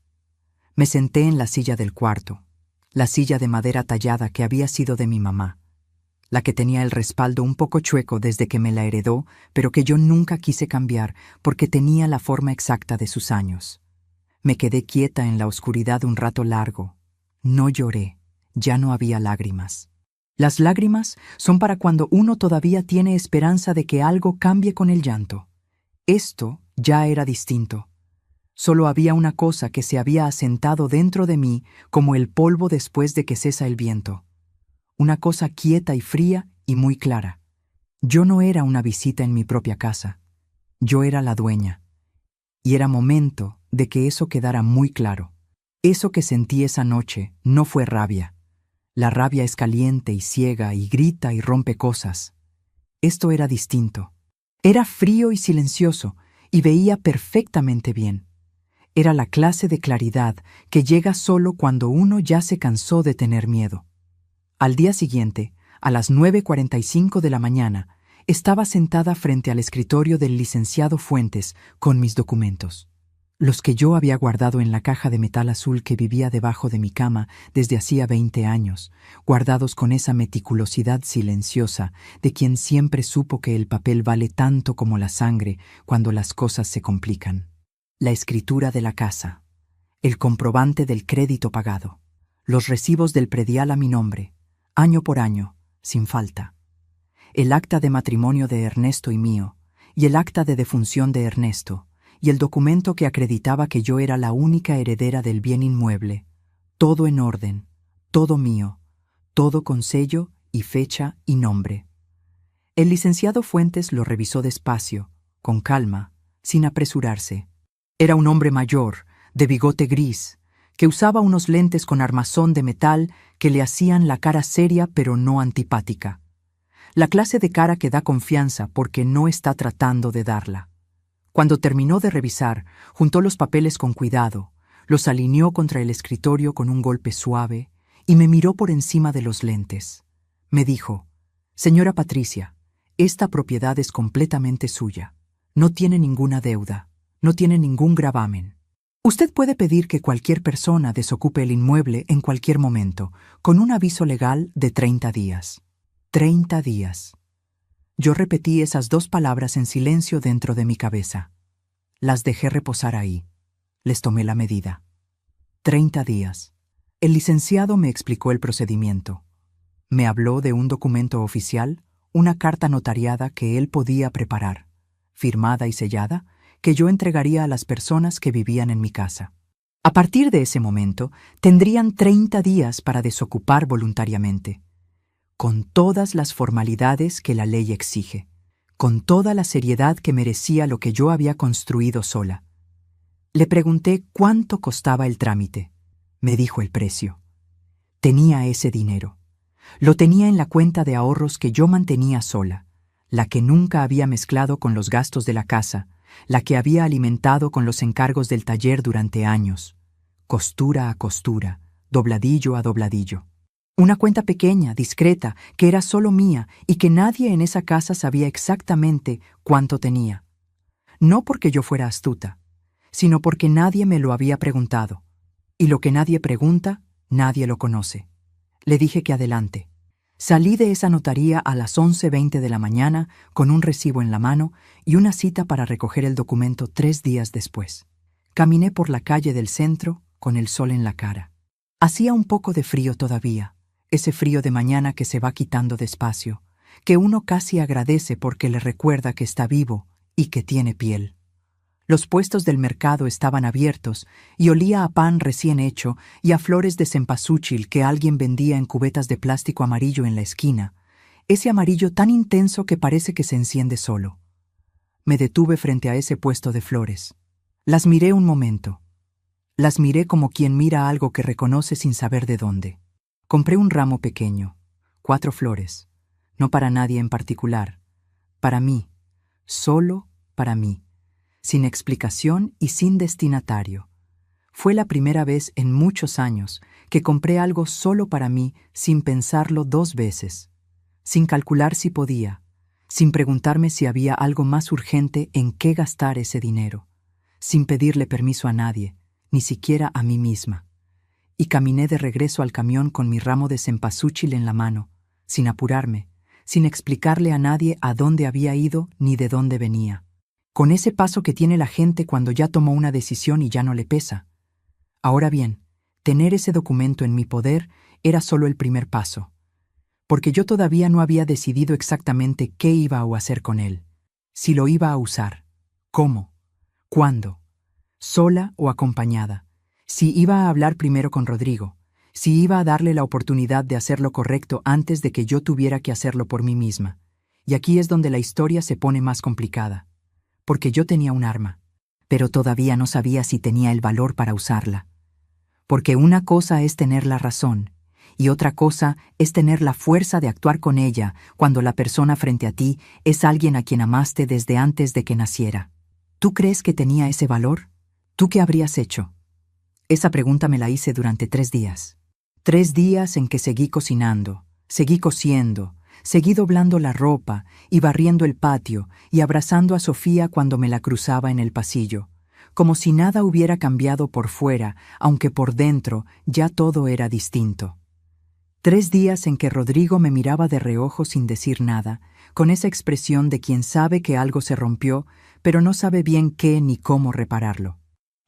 Me senté en la silla del cuarto, la silla de madera tallada que había sido de mi mamá, la que tenía el respaldo un poco chueco desde que me la heredó, pero que yo nunca quise cambiar porque tenía la forma exacta de sus años. Me quedé quieta en la oscuridad un rato largo. No lloré, ya no había lágrimas. Las lágrimas son para cuando uno todavía tiene esperanza de que algo cambie con el llanto. Esto ya era distinto. Solo había una cosa que se había asentado dentro de mí como el polvo después de que cesa el viento. Una cosa quieta y fría y muy clara. Yo no era una visita en mi propia casa. Yo era la dueña. Y era momento de que eso quedara muy claro. Eso que sentí esa noche no fue rabia. La rabia es caliente y ciega y grita y rompe cosas. Esto era distinto. Era frío y silencioso y veía perfectamente bien. Era la clase de claridad que llega solo cuando uno ya se cansó de tener miedo. Al día siguiente, a las 9:45 de la mañana, estaba sentada frente al escritorio del licenciado Fuentes con mis documentos, los que yo había guardado en la caja de metal azul que vivía debajo de mi cama desde hacía 20 años, guardados con esa meticulosidad silenciosa de quien siempre supo que el papel vale tanto como la sangre cuando las cosas se complican. La escritura de la casa, el comprobante del crédito pagado, los recibos del predial a mi nombre, año por año, sin falta, el acta de matrimonio de Ernesto y mío, y el acta de defunción de Ernesto, y el documento que acreditaba que yo era la única heredera del bien inmueble. Todo en orden, todo mío, todo con sello y fecha y nombre. El licenciado Fuentes lo revisó despacio, con calma, sin apresurarse. Era un hombre mayor, de bigote gris, que usaba unos lentes con armazón de metal que le hacían la cara seria pero no antipática. La clase de cara que da confianza porque no está tratando de darla. Cuando terminó de revisar, juntó los papeles con cuidado, los alineó contra el escritorio con un golpe suave y me miró por encima de los lentes. Me dijo: «Señora Patricia, esta propiedad es completamente suya. No tiene ninguna deuda, no tiene ningún gravamen. Usted puede pedir que cualquier persona desocupe el inmueble en cualquier momento, con un aviso legal de 30 días. 30 días. Yo repetí esas 2 palabras en silencio dentro de mi cabeza. Las dejé reposar ahí. Les tomé la medida. 30 días. El licenciado me explicó el procedimiento. Me habló de un documento oficial, una carta notariada que él podía preparar, firmada y sellada, que yo entregaría a las personas que vivían en mi casa. A partir de ese momento, tendrían 30 días para desocupar voluntariamente, con todas las formalidades que la ley exige, con toda la seriedad que merecía lo que yo había construido sola. Le pregunté cuánto costaba el trámite. Me dijo el precio. Tenía ese dinero. Lo tenía en la cuenta de ahorros que yo mantenía sola, la que nunca había mezclado con los gastos de la casa, la que había alimentado con los encargos del taller durante años, costura a costura, dobladillo a dobladillo. Una cuenta pequeña, discreta, que era solo mía y que nadie en esa casa sabía exactamente cuánto tenía. No porque yo fuera astuta, sino porque nadie me lo había preguntado. Y lo que nadie pregunta, nadie lo conoce. Le dije que adelante. Salí de esa notaría a las 11:20 de la mañana con un recibo en la mano y una cita para recoger el documento 3 días después. Caminé por la calle del centro con el sol en la cara. Hacía un poco de frío todavía, ese frío de mañana que se va quitando despacio, que uno casi agradece porque le recuerda que está vivo y que tiene piel. Los puestos del mercado estaban abiertos y olía a pan recién hecho y a flores de cempasúchil que alguien vendía en cubetas de plástico amarillo en la esquina, ese amarillo tan intenso que parece que se enciende solo. Me detuve frente a ese puesto de flores. Las miré un momento. Las miré como quien mira algo que reconoce sin saber de dónde. Compré un ramo pequeño, 4 flores, no para nadie en particular, para mí, solo para mí. Sin explicación y sin destinatario. Fue la primera vez en muchos años que compré algo solo para mí sin pensarlo 2 veces, sin calcular si podía, sin preguntarme si había algo más urgente en qué gastar ese dinero, sin pedirle permiso a nadie, ni siquiera a mí misma. Y caminé de regreso al camión con mi ramo de cempasúchil en la mano, sin apurarme, sin explicarle a nadie a dónde había ido ni de dónde venía. Con ese paso que tiene la gente cuando ya tomó una decisión y ya no le pesa. Ahora bien, tener ese documento en mi poder era solo el primer paso, porque yo todavía no había decidido exactamente qué iba a hacer con él, si lo iba a usar, cómo, cuándo, sola o acompañada, si iba a hablar primero con Rodrigo, si iba a darle la oportunidad de hacer lo correcto antes de que yo tuviera que hacerlo por mí misma. Y aquí es donde la historia se pone más complicada. Porque yo tenía un arma, pero todavía no sabía si tenía el valor para usarla. Porque una cosa es tener la razón, y otra cosa es tener la fuerza de actuar con ella cuando la persona frente a ti es alguien a quien amaste desde antes de que naciera. ¿Tú crees que tenía ese valor? ¿Tú qué habrías hecho? Esa pregunta me la hice durante 3 días. 3 días en que seguí cocinando, seguí cosiendo, seguí doblando la ropa y barriendo el patio y abrazando a Sofía cuando me la cruzaba en el pasillo, como si nada hubiera cambiado por fuera, aunque por dentro ya todo era distinto. 3 días en que Rodrigo me miraba de reojo sin decir nada, con esa expresión de quien sabe que algo se rompió, pero no sabe bien qué ni cómo repararlo.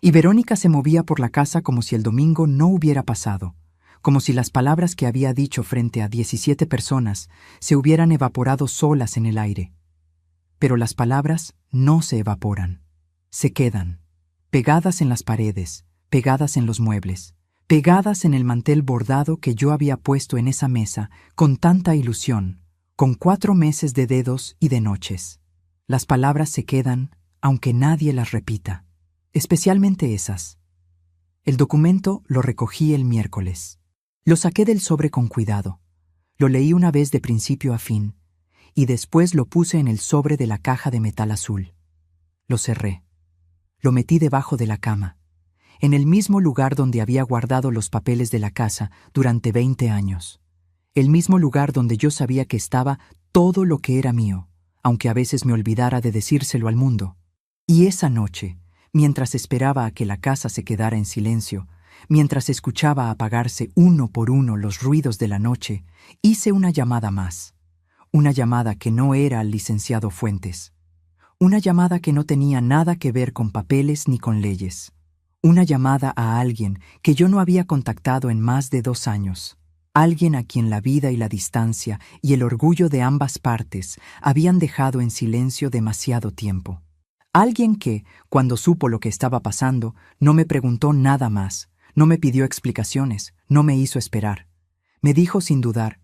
Y Verónica se movía por la casa como si el domingo no hubiera pasado, como si las palabras que había dicho frente a 17 personas se hubieran evaporado solas en el aire. Pero las palabras no se evaporan. Se quedan, pegadas en las paredes, pegadas en los muebles, pegadas en el mantel bordado que yo había puesto en esa mesa con tanta ilusión, con 4 meses de dedos y de noches. Las palabras se quedan, aunque nadie las repita, especialmente esas. El documento lo recogí el miércoles. Lo saqué del sobre con cuidado. Lo leí una vez de principio a fin, y después lo puse en el sobre de la caja de metal azul. Lo cerré. Lo metí debajo de la cama, en el mismo lugar donde había guardado los papeles de la casa durante 20 años. El mismo lugar donde yo sabía que estaba todo lo que era mío, aunque a veces me olvidara de decírselo al mundo. Y esa noche, mientras esperaba a que la casa se quedara en silencio, mientras escuchaba apagarse uno por uno los ruidos de la noche, hice una llamada más. Una llamada que no era al licenciado Fuentes. Una llamada que no tenía nada que ver con papeles ni con leyes. Una llamada a alguien que yo no había contactado en más de 2 años. Alguien a quien la vida y la distancia y el orgullo de ambas partes habían dejado en silencio demasiado tiempo. Alguien que, cuando supo lo que estaba pasando, no me preguntó nada más, no me pidió explicaciones, no me hizo esperar. Me dijo sin dudar: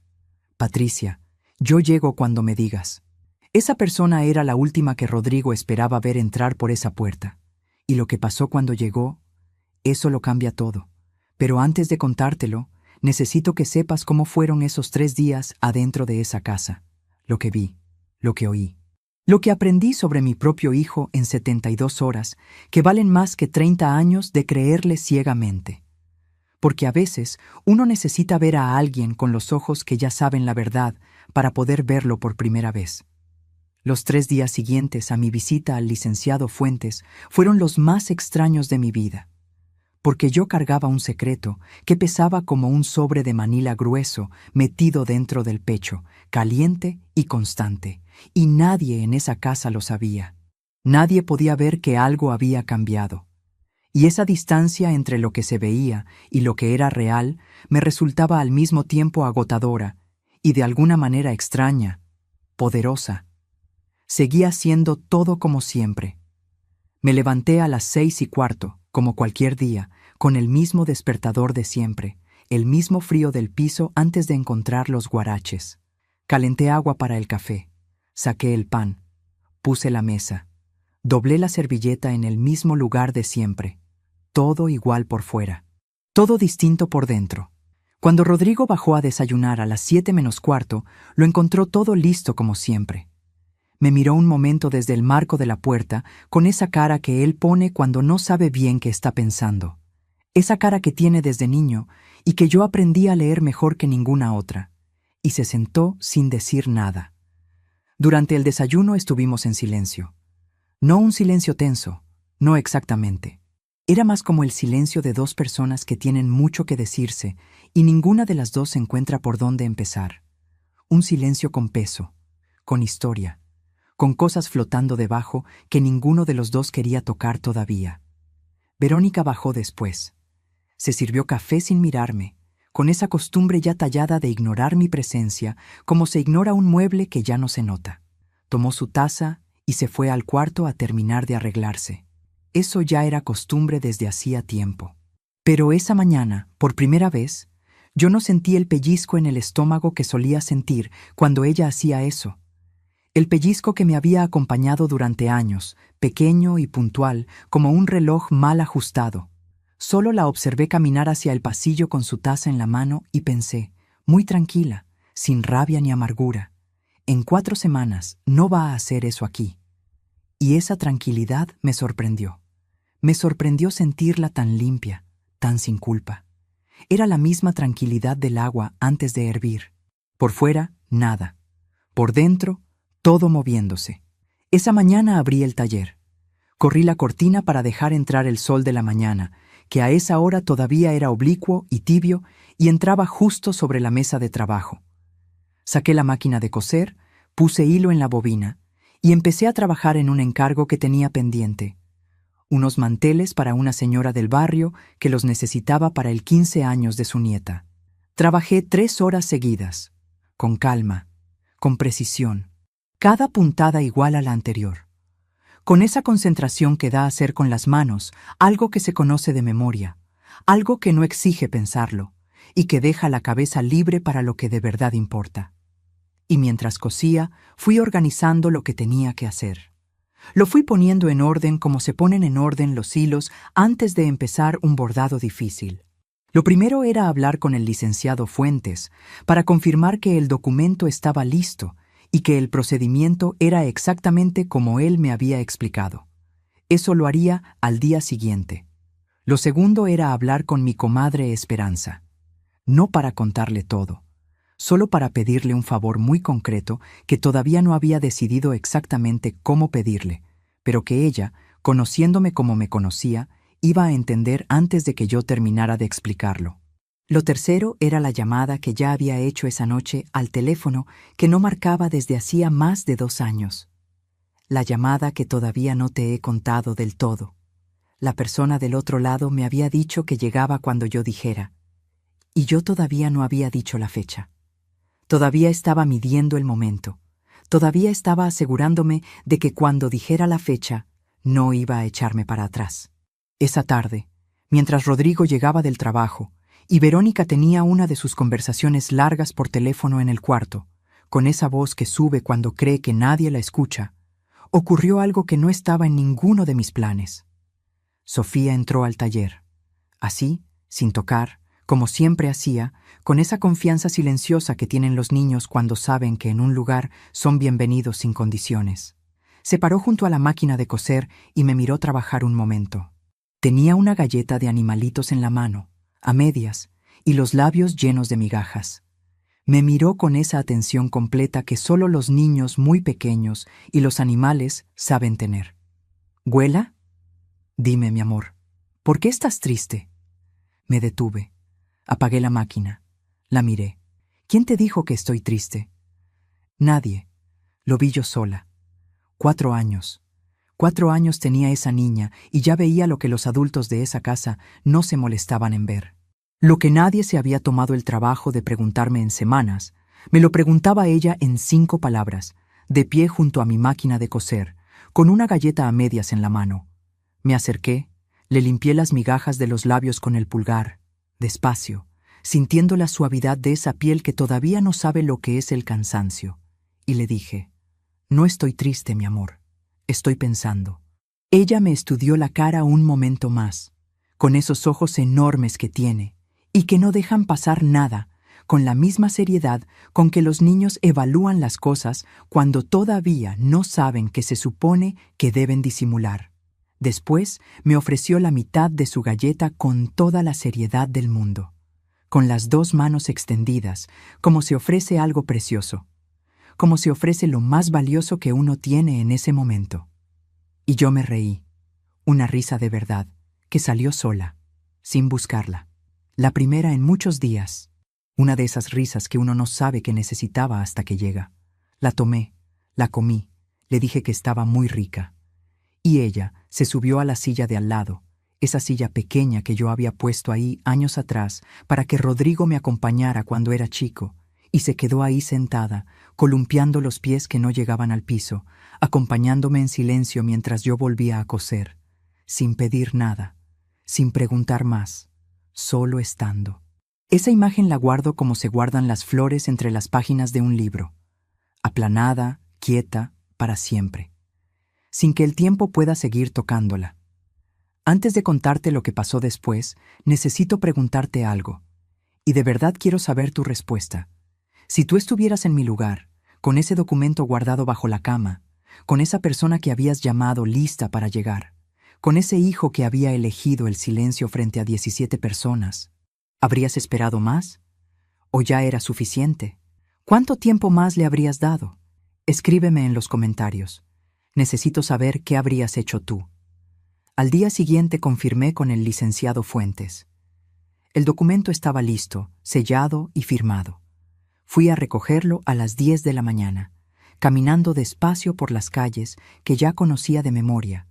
Patricia, yo llego cuando me digas. Esa persona era la última que Rodrigo esperaba ver entrar por esa puerta. Y lo que pasó cuando llegó, eso lo cambia todo. Pero antes de contártelo, necesito que sepas cómo fueron esos 3 días adentro de esa casa. Lo que vi, lo que oí. Lo que aprendí sobre mi propio hijo en 72 horas, que valen más que 30 años de creerle ciegamente. Porque a veces uno necesita ver a alguien con los ojos que ya saben la verdad para poder verlo por primera vez. Los 3 días siguientes a mi visita al licenciado Fuentes fueron los más extraños de mi vida, porque yo cargaba un secreto que pesaba como un sobre de manila grueso metido dentro del pecho, caliente y constante, y nadie en esa casa lo sabía. Nadie podía ver que algo había cambiado. Y esa distancia entre lo que se veía y lo que era real me resultaba al mismo tiempo agotadora y de alguna manera extraña, poderosa. Seguía siendo todo como siempre. Me levanté a las 6:15, como cualquier día, con el mismo despertador de siempre, el mismo frío del piso antes de encontrar los guaraches. Calenté agua para el café, saqué el pan, puse la mesa, doblé la servilleta en el mismo lugar de siempre, todo igual por fuera, todo distinto por dentro. Cuando Rodrigo bajó a desayunar a las 7:15, lo encontró todo listo como siempre. Me miró un momento desde el marco de la puerta con esa cara que él pone cuando no sabe bien qué está pensando. Esa cara que tiene desde niño y que yo aprendí a leer mejor que ninguna otra. Y se sentó sin decir nada. Durante el desayuno estuvimos en silencio. No un silencio tenso, no exactamente. Era más como el silencio de 2 personas que tienen mucho que decirse y ninguna de las dos se encuentra por dónde empezar. Un silencio con peso, con historia, con cosas flotando debajo que ninguno de los dos quería tocar todavía. Verónica bajó después. Se sirvió café sin mirarme, con esa costumbre ya tallada de ignorar mi presencia, como se ignora un mueble que ya no se nota. Tomó su taza y se fue al cuarto a terminar de arreglarse. Eso ya era costumbre desde hacía tiempo. Pero esa mañana, por primera vez, yo no sentí el pellizco en el estómago que solía sentir cuando ella hacía eso. El pellizco que me había acompañado durante años, pequeño y puntual, como un reloj mal ajustado. Solo la observé caminar hacia el pasillo con su taza en la mano y pensé, muy tranquila, sin rabia ni amargura, en 4 semanas no va a hacer eso aquí. Y esa tranquilidad me sorprendió. Me sorprendió sentirla tan limpia, tan sin culpa. Era la misma tranquilidad del agua antes de hervir. Por fuera, nada. Por dentro, todo moviéndose. Esa mañana abrí el taller. Corrí la cortina para dejar entrar el sol de la mañana, que a esa hora todavía era oblicuo y tibio y entraba justo sobre la mesa de trabajo. Saqué la máquina de coser, puse hilo en la bobina y empecé a trabajar en un encargo que tenía pendiente. Unos manteles para una señora del barrio que los necesitaba para el 15 años de su nieta. Trabajé 3 horas seguidas, con calma, con precisión, cada puntada igual a la anterior. con esa concentración que da hacer con las manos algo que se conoce de memoria, algo que no exige pensarlo, y que deja la cabeza libre para lo que de verdad importa. Y mientras cosía, fui organizando lo que tenía que hacer. Lo fui poniendo en orden como se ponen en orden los hilos antes de empezar un bordado difícil. Lo primero era hablar con el licenciado Fuentes para confirmar que el documento estaba listo y que el procedimiento era exactamente como él me había explicado. Eso lo haría al día siguiente. Lo segundo era hablar con mi comadre Esperanza. No para contarle todo, solo para pedirle un favor muy concreto que todavía no había decidido exactamente cómo pedirle, pero que ella, conociéndome como me conocía, iba a entender antes de que yo terminara de explicarlo. Lo tercero era la llamada que ya había hecho esa noche al teléfono que no marcaba desde hacía más de 2 años. La llamada que todavía no te he contado del todo. La persona del otro lado me había dicho que llegaba cuando yo dijera, y yo todavía no había dicho la fecha. Todavía estaba midiendo el momento. Todavía estaba asegurándome de que cuando dijera la fecha, no iba a echarme para atrás. Esa tarde, mientras Rodrigo llegaba del trabajo y Verónica tenía una de sus conversaciones largas por teléfono en el cuarto, con esa voz que sube cuando cree que nadie la escucha, ocurrió algo que no estaba en ninguno de mis planes. Sofía entró al taller. Así, sin tocar, como siempre hacía, con esa confianza silenciosa que tienen los niños cuando saben que en un lugar son bienvenidos sin condiciones. Se paró junto a la máquina de coser y me miró trabajar un momento. Tenía una galleta de animalitos en la mano, a medias, y los labios llenos de migajas. Me miró con esa atención completa que solo los niños muy pequeños y los animales saben tener. ¿Huela? Dime, mi amor, ¿por qué estás triste? Me detuve. Apagué la máquina. La miré. ¿Quién te dijo que estoy triste? Nadie. Lo vi yo sola. 4 años. 4 años tenía esa niña y ya veía lo que los adultos de esa casa no se molestaban en ver. Lo que nadie se había tomado el trabajo de preguntarme en semanas, me lo preguntaba ella en 5 palabras, de pie junto a mi máquina de coser, con una galleta a medias en la mano. Me acerqué, le limpié las migajas de los labios con el pulgar, despacio, sintiendo la suavidad de esa piel que todavía no sabe lo que es el cansancio, y le dije, no estoy triste, mi amor. Estoy pensando. Ella me estudió la cara un momento más, con esos ojos enormes que tiene, y que no dejan pasar nada, con la misma seriedad con que los niños evalúan las cosas cuando todavía no saben que se supone que deben disimular. Después me ofreció la mitad de su galleta con toda la seriedad del mundo, con las 2 manos extendidas, como se ofrece algo precioso, como se ofrece lo más valioso que uno tiene en ese momento. Y yo me reí, una risa de verdad, que salió sola, sin buscarla. La primera en muchos días, una de esas risas que uno no sabe que necesitaba hasta que llega. La tomé, la comí, le dije que estaba muy rica. Y ella se subió a la silla de al lado, esa silla pequeña que yo había puesto ahí años atrás para que Rodrigo me acompañara cuando era chico, y se quedó ahí sentada, columpiando los pies que no llegaban al piso, acompañándome en silencio mientras yo volvía a coser, sin pedir nada, sin preguntar más, solo estando. Esa imagen la guardo como se guardan las flores entre las páginas de un libro, aplanada, quieta, para siempre, sin que el tiempo pueda seguir tocándola. Antes de contarte lo que pasó después, necesito preguntarte algo, y de verdad quiero saber tu respuesta. Si tú estuvieras en mi lugar, con ese documento guardado bajo la cama, con esa persona que habías llamado lista para llegar, con ese hijo que había elegido el silencio frente a 17 personas, ¿habrías esperado más? ¿O ya era suficiente? ¿Cuánto tiempo más le habrías dado? Escríbeme en los comentarios. Necesito saber qué habrías hecho tú. Al día siguiente confirmé con el licenciado Fuentes. El documento estaba listo, sellado y firmado. Fui a recogerlo a las 10 de la mañana, caminando despacio por las calles que ya conocía de memoria,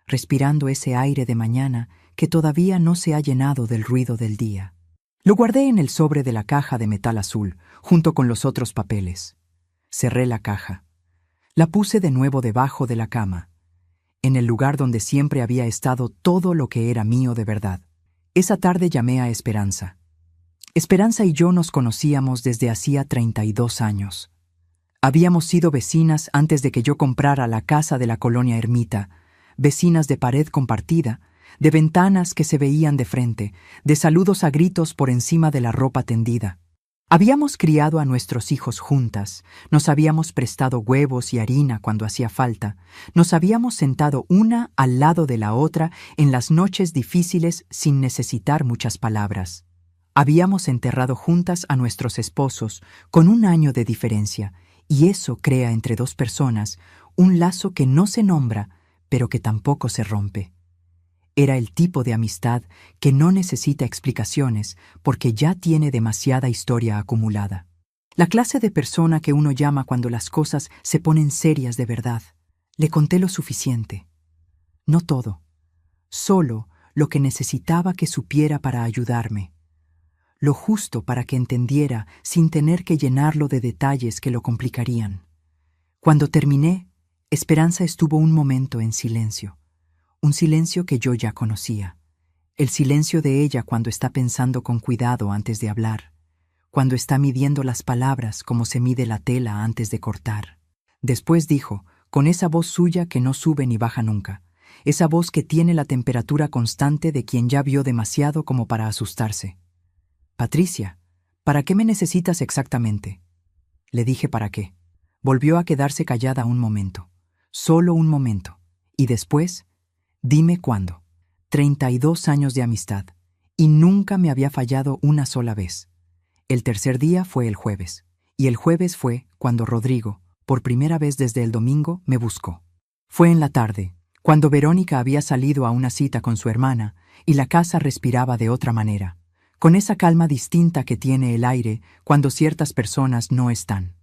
respirando ese aire de mañana que todavía no se ha llenado del ruido del día. Lo guardé en el sobre de la caja de metal azul, junto con los otros papeles. Cerré la caja. La puse de nuevo debajo de la cama. en el lugar donde siempre había estado todo lo que era mío de verdad. Esa tarde llamé a Esperanza. Esperanza y yo nos conocíamos desde hacía 32 años. Habíamos sido vecinas antes de que yo comprara la casa de la colonia Ermita, vecinas de pared compartida, de ventanas que se veían de frente, de saludos a gritos por encima de la ropa tendida. Habíamos criado a nuestros hijos juntas, nos habíamos prestado huevos y harina cuando hacía falta, nos habíamos sentado una al lado de la otra en las noches difíciles sin necesitar muchas palabras. Habíamos enterrado juntas a nuestros esposos con 1 año de diferencia, y eso crea entre dos personas un lazo que no se nombra, pero que tampoco se rompe. Era el tipo de amistad que no necesita explicaciones porque ya tiene demasiada historia acumulada. La clase de persona que uno llama cuando las cosas se ponen serias de verdad. Le conté lo suficiente. No todo. Solo lo que necesitaba que supiera para ayudarme. Lo justo para que entendiera sin tener que llenarlo de detalles que lo complicarían. Cuando terminé, Esperanza estuvo un momento en silencio. Un silencio que yo ya conocía. El silencio de ella cuando está pensando con cuidado antes de hablar. Cuando está midiendo las palabras como se mide la tela antes de cortar. Después dijo, con esa voz suya que no sube ni baja nunca. Esa voz que tiene la temperatura constante de quien ya vio demasiado como para asustarse. Patricia, ¿para qué me necesitas exactamente? Le dije para qué. Volvió a quedarse callada un momento. Solo un momento. Y después, dime cuándo. 32 años de amistad. Y nunca me había fallado una sola vez. El tercer día fue el jueves. Y el jueves fue cuando Rodrigo, por primera vez desde el domingo, me buscó. Fue en la tarde, cuando Verónica había salido a una cita con su hermana y la casa respiraba de otra manera, con esa calma distinta que tiene el aire cuando ciertas personas no están.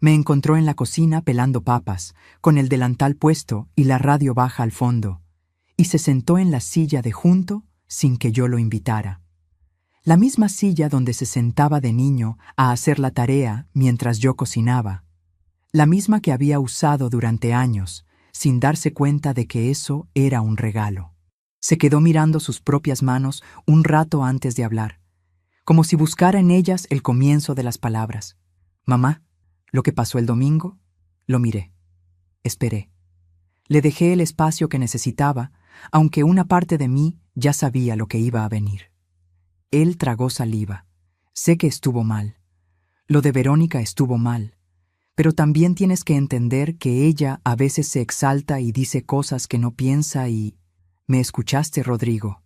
Me encontró en la cocina pelando papas, con el delantal puesto y la radio baja al fondo, y se sentó en la silla de junto sin que yo lo invitara. La misma silla donde se sentaba de niño a hacer la tarea mientras yo cocinaba. La misma que había usado durante años, sin darse cuenta de que eso era un regalo. Se quedó mirando sus propias manos un rato antes de hablar, como si buscara en ellas el comienzo de las palabras. Mamá, lo que pasó el domingo, lo miré. Esperé. Le dejé el espacio que necesitaba, aunque una parte de mí ya sabía lo que iba a venir. Él tragó saliva. Sé que estuvo mal. Lo de Verónica estuvo mal. Pero también tienes que entender que ella a veces se exalta y dice cosas que no piensa y... ¿Me escuchaste, Rodrigo?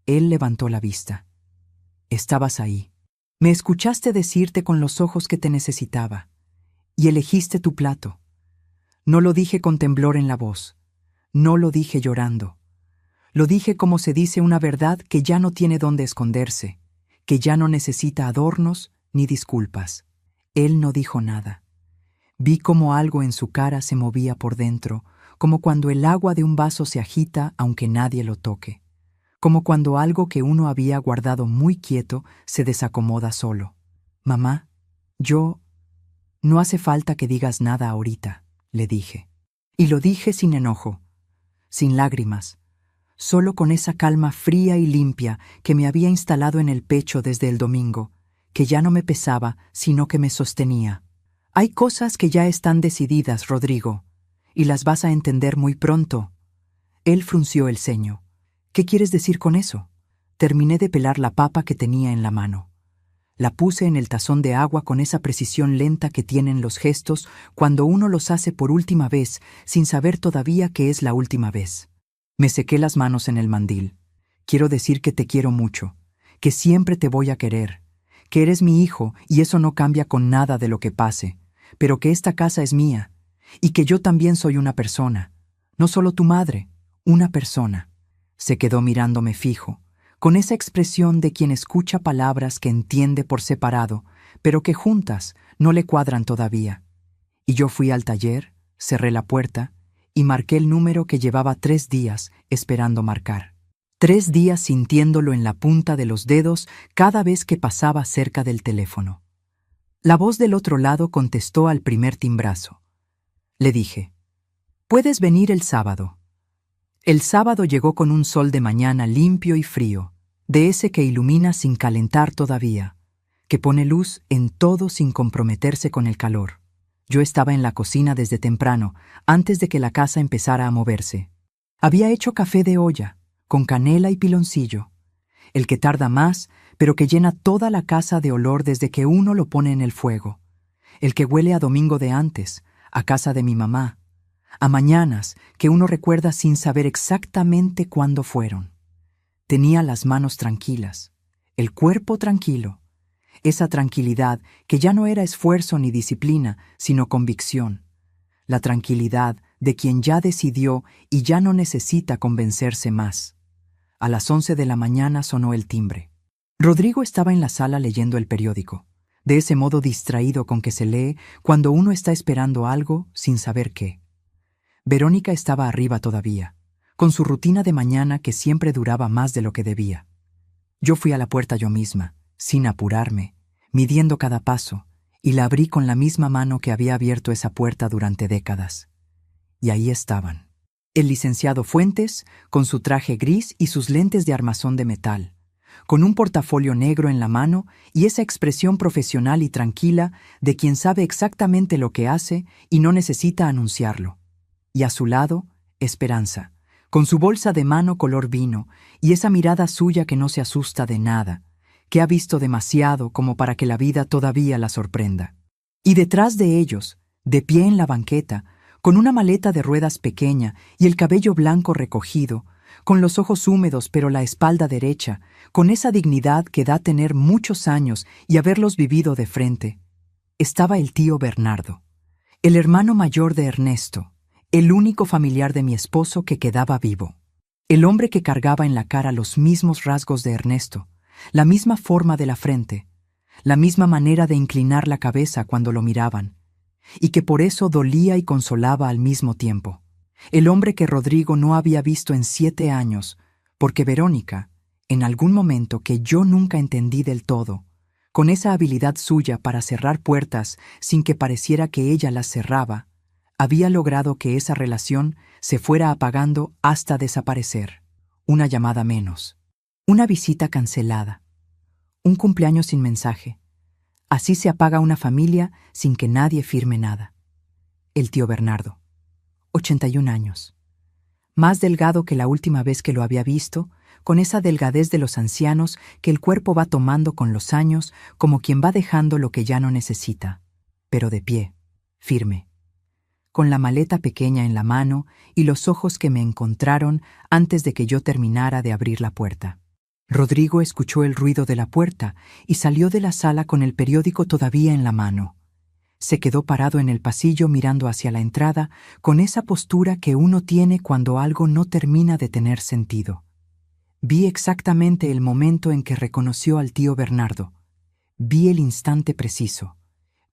Él levantó la vista. Estabas ahí. Me escuchaste decirte con los ojos que te necesitaba. Y elegiste tu plato. No lo dije con temblor en la voz. No lo dije llorando. Lo dije como se dice una verdad que ya no tiene dónde esconderse, que ya no necesita adornos ni disculpas. Él no dijo nada. Vi cómo algo en su cara se movía por dentro, como cuando el agua de un vaso se agita aunque nadie lo toque, como cuando algo que uno había guardado muy quieto se desacomoda solo. Mamá, no hace falta que digas nada ahorita, le dije. Y lo dije sin enojo, sin lágrimas, solo con esa calma fría y limpia que me había instalado en el pecho desde el domingo, que ya no me pesaba, sino que me sostenía. Hay cosas que ya están decididas, Rodrigo, y las vas a entender muy pronto. Él frunció el ceño. ¿Qué quieres decir con eso? Terminé de pelar la papa que tenía en la mano. La puse en el tazón de agua con esa precisión lenta que tienen los gestos cuando uno los hace por última vez, sin saber todavía que es la última vez. Me sequé las manos en el mandil. Quiero decir que te quiero mucho, que siempre te voy a querer, que eres mi hijo y eso no cambia con nada de lo que pase, pero que esta casa es mía, y que yo también soy una persona, no solo tu madre, una persona. Se quedó mirándome fijo, con esa expresión de quien escucha palabras que entiende por separado, pero que juntas no le cuadran todavía. Y yo fui al taller, cerré la puerta y marqué el número que llevaba 3 días esperando marcar. 3 días sintiéndolo en la punta de los dedos cada vez que pasaba cerca del teléfono. La voz del otro lado contestó al primer timbrazo. Le dije, «Puedes venir el sábado. El sábado llegó con un sol de mañana limpio y frío, de ese que ilumina sin calentar todavía, que pone luz en todo sin comprometerse con el calor. Yo estaba en la cocina desde temprano, antes de que la casa empezara a moverse. Había hecho café de olla, con canela y piloncillo, el que tarda más, pero que llena toda la casa de olor desde que uno lo pone en el fuego, el que huele a domingo de antes, a casa de mi mamá, a mañanas que uno recuerda sin saber exactamente cuándo fueron. Tenía las manos tranquilas, el cuerpo tranquilo, esa tranquilidad que ya no era esfuerzo ni disciplina, sino convicción, la tranquilidad de quien ya decidió y ya no necesita convencerse más. A las 11 de la mañana sonó el timbre. Rodrigo estaba en la sala leyendo el periódico, de ese modo distraído con que se lee cuando uno está esperando algo sin saber qué. Verónica estaba arriba todavía, con su rutina de mañana que siempre duraba más de lo que debía. Yo fui a la puerta yo misma, sin apurarme, midiendo cada paso, y la abrí con la misma mano que había abierto esa puerta durante décadas. Y ahí estaban. El licenciado Fuentes, con su traje gris y sus lentes de armazón de metal, con un portafolio negro en la mano y esa expresión profesional y tranquila de quien sabe exactamente lo que hace y no necesita anunciarlo. Y a su lado, Esperanza, con su bolsa de mano color vino y esa mirada suya que no se asusta de nada, que ha visto demasiado como para que la vida todavía la sorprenda. Y detrás de ellos, de pie en la banqueta, con una maleta de ruedas pequeña y el cabello blanco recogido, con los ojos húmedos pero la espalda derecha, con esa dignidad que da tener muchos años y haberlos vivido de frente, estaba el tío Bernardo, el hermano mayor de Ernesto, el único familiar de mi esposo que quedaba vivo, el hombre que cargaba en la cara los mismos rasgos de Ernesto, la misma forma de la frente, la misma manera de inclinar la cabeza cuando lo miraban, y que por eso dolía y consolaba al mismo tiempo. El hombre que Rodrigo no había visto en 7 años, porque Verónica, en algún momento que yo nunca entendí del todo, con esa habilidad suya para cerrar puertas sin que pareciera que ella las cerraba, había logrado que esa relación se fuera apagando hasta desaparecer. Una llamada menos, una visita cancelada, un cumpleaños sin mensaje. Así se apaga una familia sin que nadie firme nada. El tío Bernardo, 81 años. Más delgado que la última vez que lo había visto, con esa delgadez de los ancianos que el cuerpo va tomando con los años como quien va dejando lo que ya no necesita, pero de pie, firme, con la maleta pequeña en la mano y los ojos que me encontraron antes de que yo terminara de abrir la puerta. Rodrigo escuchó el ruido de la puerta y salió de la sala con el periódico todavía en la mano. Se quedó parado en el pasillo mirando hacia la entrada con esa postura que uno tiene cuando algo no termina de tener sentido. Vi exactamente el momento en que reconoció al tío Bernardo. Vi el instante preciso.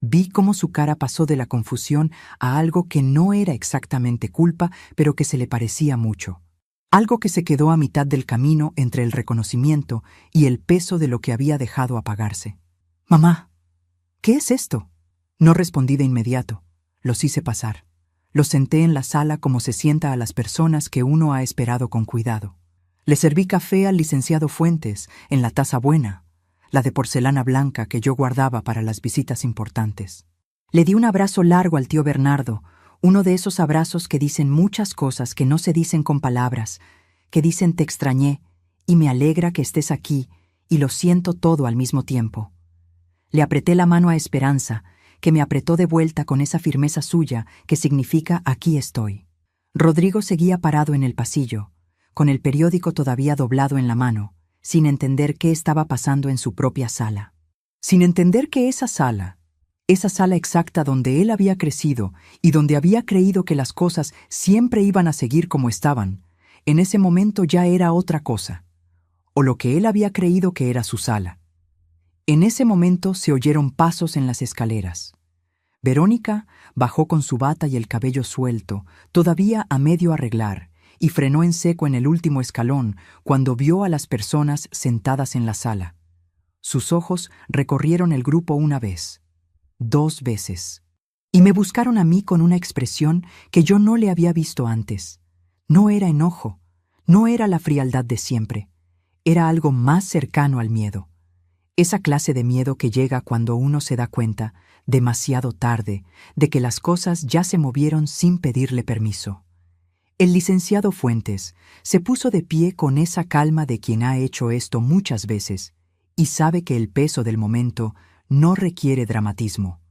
Vi cómo su cara pasó de la confusión a algo que no era exactamente culpa, pero que se le parecía mucho. Algo que se quedó a mitad del camino entre el reconocimiento y el peso de lo que había dejado apagarse. «Mamá, ¿qué es esto?». No respondí de inmediato. Los hice pasar. Los senté en la sala como se sienta a las personas que uno ha esperado con cuidado. Le serví café al licenciado Fuentes en la taza buena, la de porcelana blanca que yo guardaba para las visitas importantes. Le di un abrazo largo al tío Bernardo, uno de esos abrazos que dicen muchas cosas que no se dicen con palabras, que dicen te extrañé y me alegra que estés aquí y lo siento todo al mismo tiempo. Le apreté la mano a Esperanza, que me apretó de vuelta con esa firmeza suya que significa aquí estoy. Rodrigo seguía parado en el pasillo, con el periódico todavía doblado en la mano, sin entender qué estaba pasando en su propia sala. Sin entender que esa sala exacta donde él había crecido y donde había creído que las cosas siempre iban a seguir como estaban, en ese momento ya era otra cosa, o lo que él había creído que era su sala. En ese momento se oyeron pasos en las escaleras. Verónica bajó con su bata y el cabello suelto, todavía a medio arreglar, y frenó en seco en el último escalón cuando vio a las personas sentadas en la sala. Sus ojos recorrieron el grupo una vez, 2 veces, y me buscaron a mí con una expresión que yo no le había visto antes. No era enojo, No era la frialdad de siempre, era algo más cercano al miedo. Esa clase de miedo que llega cuando uno se da cuenta, demasiado tarde, de que las cosas ya se movieron sin pedirle permiso. El licenciado Fuentes se puso de pie con esa calma de quien ha hecho esto muchas veces y sabe que el peso del momento no requiere dramatismo.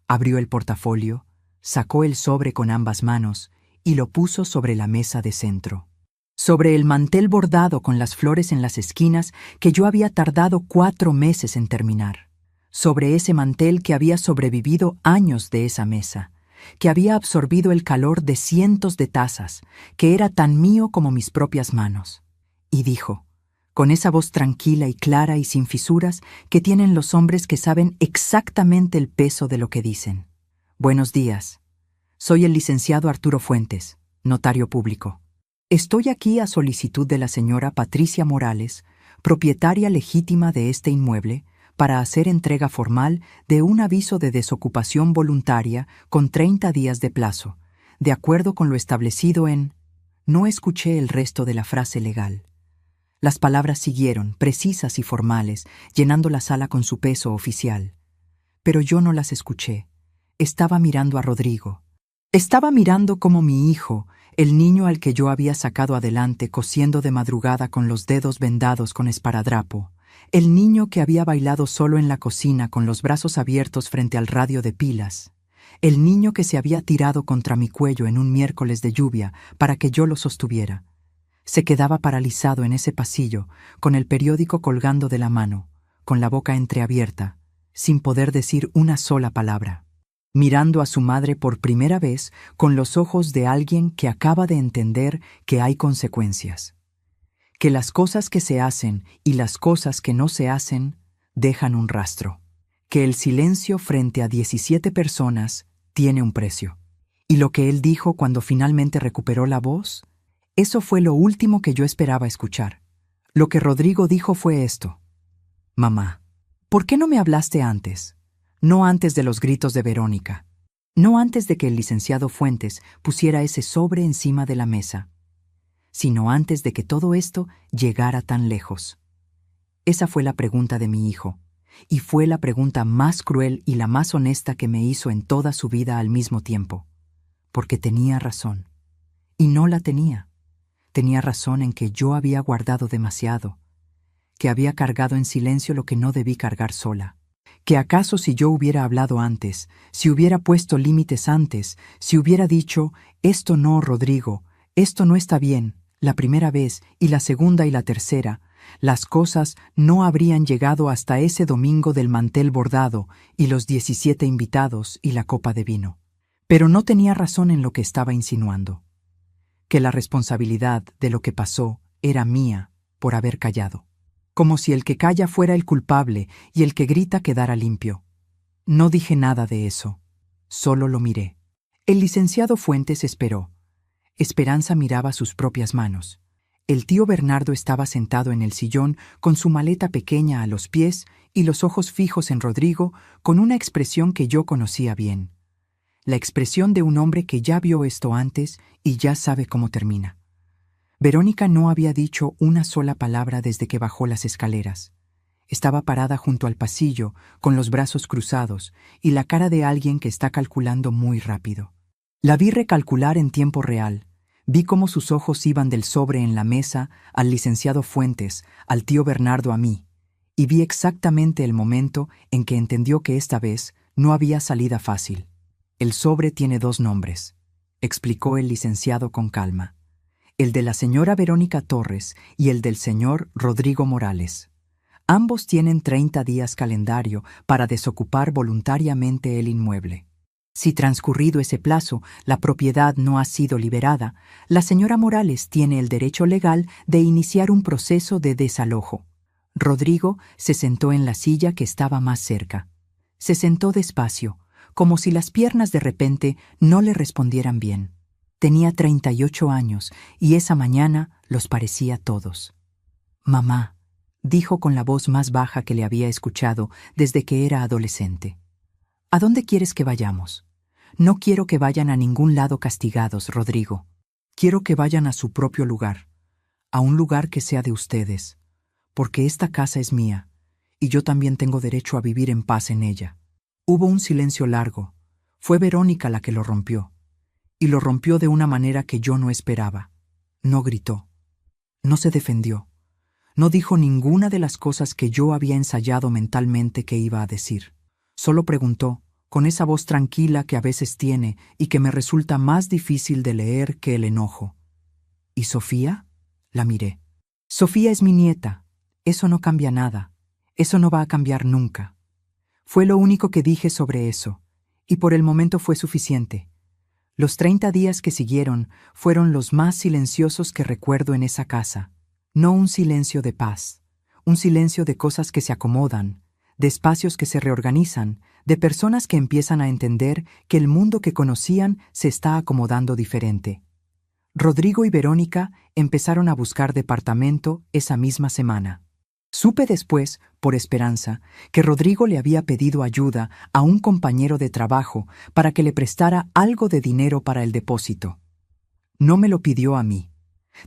Abrió el portafolio, sacó el sobre con ambas manos y lo puso sobre la mesa de centro. Sobre el mantel bordado con las flores en las esquinas que yo había tardado 4 meses en terminar. Sobre ese mantel que había sobrevivido años de esa mesa, que había absorbido el calor de cientos de tazas, que era tan mío como mis propias manos. Y dijo, con esa voz tranquila y clara y sin fisuras que tienen los hombres que saben exactamente el peso de lo que dicen. Buenos días. Soy el licenciado Arturo Fuentes, notario público. Estoy aquí a solicitud de la señora Patricia Morales, propietaria legítima de este inmueble, para hacer entrega formal de un aviso de desocupación voluntaria con 30 días de plazo, de acuerdo con lo establecido en... No escuché el resto de la frase legal. Las palabras siguieron, precisas y formales, llenando la sala con su peso oficial. Pero yo no las escuché. Estaba mirando a Rodrigo. Estaba mirando cómo mi hijo, el niño al que yo había sacado adelante cosiendo de madrugada con los dedos vendados con esparadrapo, el niño que había bailado solo en la cocina con los brazos abiertos frente al radio de pilas, el niño que se había tirado contra mi cuello en un miércoles de lluvia para que yo lo sostuviera, se quedaba paralizado en ese pasillo, con el periódico colgando de la mano, con la boca entreabierta, sin poder decir una sola palabra, mirando a su madre por primera vez con los ojos de alguien que acaba de entender que hay consecuencias, que las cosas que se hacen y las cosas que no se hacen dejan un rastro, que el silencio frente a 17 personas tiene un precio. Y lo que él dijo cuando finalmente recuperó la voz, eso fue lo último que yo esperaba escuchar. Lo que Rodrigo dijo fue esto: Mamá, ¿por qué no me hablaste antes? No antes de los gritos de Verónica, no antes de que el licenciado Fuentes pusiera ese sobre encima de la mesa, sino antes de que todo esto llegara tan lejos. Esa fue la pregunta de mi hijo, y fue la pregunta más cruel y la más honesta que me hizo en toda su vida al mismo tiempo, porque tenía razón, y no la tenía. Tenía razón en que yo había guardado demasiado, que había cargado en silencio lo que no debí cargar sola, que acaso si yo hubiera hablado antes, si hubiera puesto límites antes, si hubiera dicho, esto no, Rodrigo, esto no está bien, la primera vez y la segunda y la tercera, las cosas no habrían llegado hasta ese domingo del mantel bordado y los 17 invitados y la copa de vino. Pero no tenía razón en lo que estaba insinuando, que la responsabilidad de lo que pasó era mía por haber callado, como si el que calla fuera el culpable y el que grita quedara limpio. No dije nada de eso, solo lo miré. El licenciado Fuentes esperó. Esperanza miraba sus propias manos. El tío Bernardo estaba sentado en el sillón con su maleta pequeña a los pies y los ojos fijos en Rodrigo con una expresión que yo conocía bien. La expresión de un hombre que ya vio esto antes y ya sabe cómo termina. Verónica no había dicho una sola palabra desde que bajó las escaleras. Estaba parada junto al pasillo, con los brazos cruzados, y la cara de alguien que está calculando muy rápido. La vi recalcular en tiempo real. Vi cómo sus ojos iban del sobre en la mesa al licenciado Fuentes, al tío Bernardo, a mí, y vi exactamente el momento en que entendió que esta vez no había salida fácil. El sobre tiene 2 nombres, explicó el licenciado con calma. El de la señora Verónica Torres y el del señor Rodrigo Morales. Ambos tienen 30 días calendario para desocupar voluntariamente el inmueble. Si transcurrido ese plazo la propiedad no ha sido liberada, la señora Morales tiene el derecho legal de iniciar un proceso de desalojo. Rodrigo se sentó en la silla que estaba más cerca. Se sentó despacio, como si las piernas de repente no le respondieran bien. Tenía 38 años y esa mañana los parecía todos. «Mamá», dijo con la voz más baja que le había escuchado desde que era adolescente. «¿A dónde quieres que vayamos? No quiero que vayan a ningún lado castigados, Rodrigo. Quiero que vayan a su propio lugar, a un lugar que sea de ustedes, porque esta casa es mía, y yo también tengo derecho a vivir en paz en ella. Hubo un silencio largo. Fue Verónica la que lo rompió, y lo rompió de una manera que yo no esperaba. No gritó, no se defendió, no dijo ninguna de las cosas que yo había ensayado mentalmente que iba a decir. Solo preguntó, con esa voz tranquila que a veces tiene y que me resulta más difícil de leer que el enojo: ¿Y Sofía? La miré. Sofía es mi nieta. Eso no cambia nada. Eso no va a cambiar nunca. Fue lo único que dije sobre eso, y por el momento fue suficiente. Los 30 días que siguieron fueron los más silenciosos que recuerdo en esa casa. No un silencio de paz, un silencio de cosas que se acomodan, de espacios que se reorganizan, de personas que empiezan a entender que el mundo que conocían se está acomodando diferente. Rodrigo y Verónica empezaron a buscar departamento esa misma semana. Supe después, por Esperanza, que Rodrigo le había pedido ayuda a un compañero de trabajo para que le prestara algo de dinero para el depósito. No me lo pidió a mí,